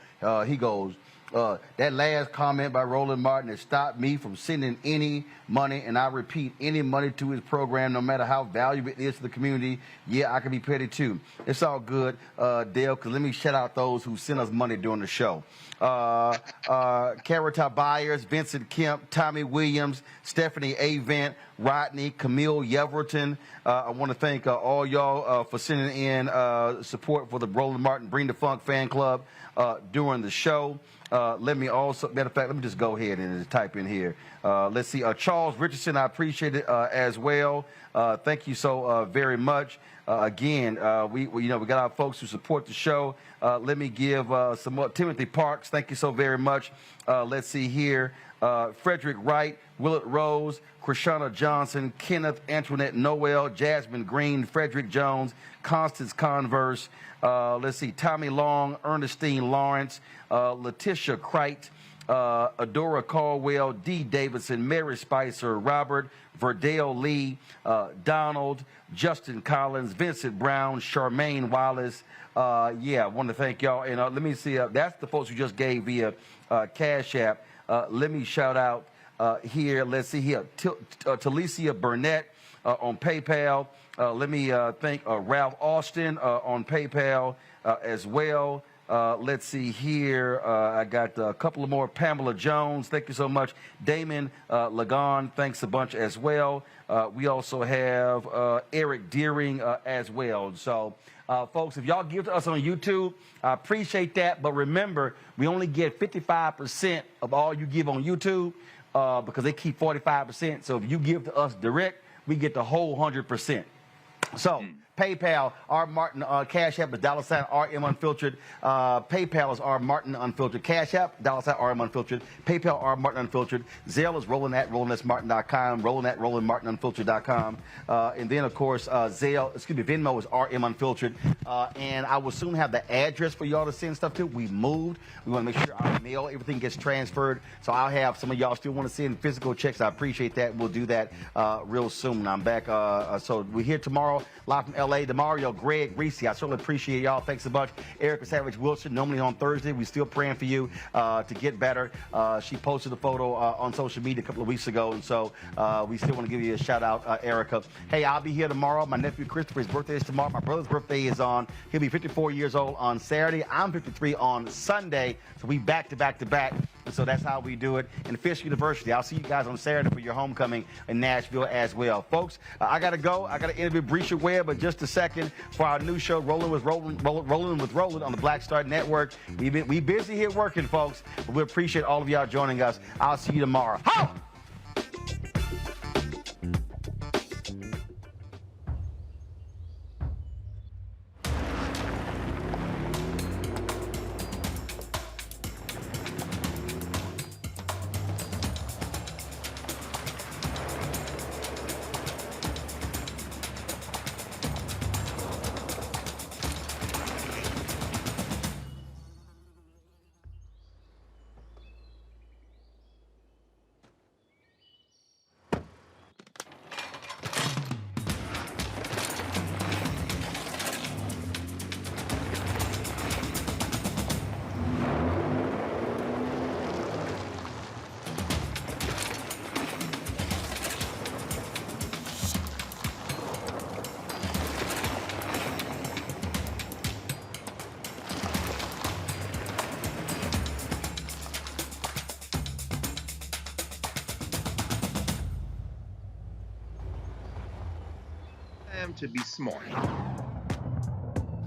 he goes, that last comment by Roland Martin has stopped me from sending any money, and I repeat, any money to his program, no matter how valuable it is to the community. Yeah, I can be petty too. It's all good, Dale, because let me shout out those who sent us money during the show. Carita Byers, Vincent Kemp, Tommy Williams, Stephanie Avent, Rodney, Camille Yeverton. I want to thank all y'all for sending in support for the Roland Martin Bring the Funk fan club during the show. Let me also, matter of fact, let me just go ahead and just type in here. Let's see, Charles Richardson, I appreciate it as well. Thank you so very much. Again, we got our folks who support the show. Let me give some more. Timothy Parks, thank you so very much. Let's see here. Frederick Wright, Willard Rose, Krishana Johnson, Kenneth Antoinette Noel, Jasmine Green, Frederick Jones, Constance Converse. Let's see, Tommy Long, Ernestine Lawrence, Letitia Crite, Adora Caldwell, D. Davidson, Mary Spicer, Robert, Verdale Lee, Donald, Justin Collins, Vincent Brown, Charmaine Wallace. I want to thank y'all. And let me see, that's the folks who just gave via Cash App. Let me shout out here. Let's see here. Talicia Burnett on PayPal. Let me thank Ralph Austin on PayPal as well. Let's see here. I got a couple of more. Pamela Jones, thank you so much. Damon Lagon, thanks a bunch as well. We also have Eric Deering as well. So, folks, if y'all give to us on YouTube, I appreciate that. But remember, we only get 55% of all you give on YouTube because they keep 45%. So if you give to us direct, we get the whole 100%. So, PayPal, R. Martin, Cash App is $RM Unfiltered. PayPal is R. Martin Unfiltered. Cash App, $RM Unfiltered. PayPal, R. Martin Unfiltered. Zelle is Roland at RolandSMartin.com. Roland at RolandMartinUnfiltered.com. And then, of course, Venmo is RM Unfiltered. And I will soon have the address for y'all to send stuff to. We moved. We want to make sure our mail, everything gets transferred. So I'll have some of y'all still want to send physical checks. I appreciate that. We'll do that real soon. I'm back. So we're here tomorrow, live from LA. DeMario, Greg, Reese, I certainly appreciate y'all. Thanks so much. Erica Savage Wilson, normally on Thursday. We're still praying for you to get better. She posted a photo on social media a couple of weeks ago, and so we still want to give you a shout out, Erica. Hey, I'll be here tomorrow. My nephew Christopher's birthday is tomorrow. My brother's birthday is on. He'll be 54 years old on Saturday. I'm 53 on Sunday. So we back to back to back. And so that's how we do it. And Fisk University, I'll see you guys on Saturday for your homecoming in Nashville as well. Folks, I got to go. I got to interview Brescia Webb in just a second for our new show, Rolling with Roland on the Black Star Network. We busy here working, folks. But we appreciate all of y'all joining us. I'll see you tomorrow. Ho! To be smart.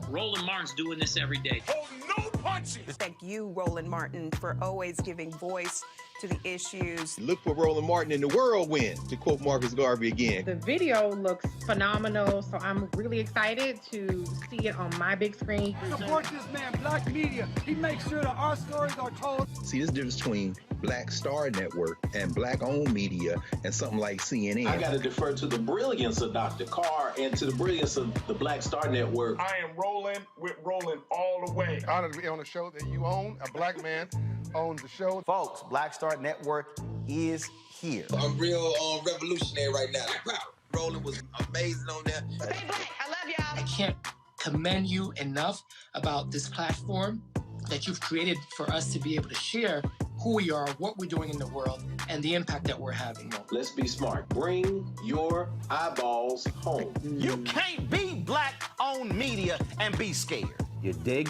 Roland Martin's doing this every day. Oh, no punches! Thank you, Roland Martin, for always giving voice to the issues. Look for Roland Martin in the whirlwind, to quote Marcus Garvey again. The video looks phenomenal, so I'm really excited to see it on my big screen. Support this man, Black Media. He makes sure that our stories are told. See, this difference between Black Star Network and Black-owned media and something like CNN. I got to defer to the brilliance of Dr. Carr and to the brilliance of the Black Star Network. I am rolling with Roland all the way. Honored to be on a show that you own. A black man owns the show. Folks, Black Star Network is here. I'm real revolutionary right now. Wow, Roland was amazing on there. Stay black. I love y'all. I can't commend you enough about this platform that you've created for us to be able to share who we are, what we're doing in the world, and the impact that we're having. Let's be smart. Bring your eyeballs home. You can't be Black-owned media and be scared. You dig?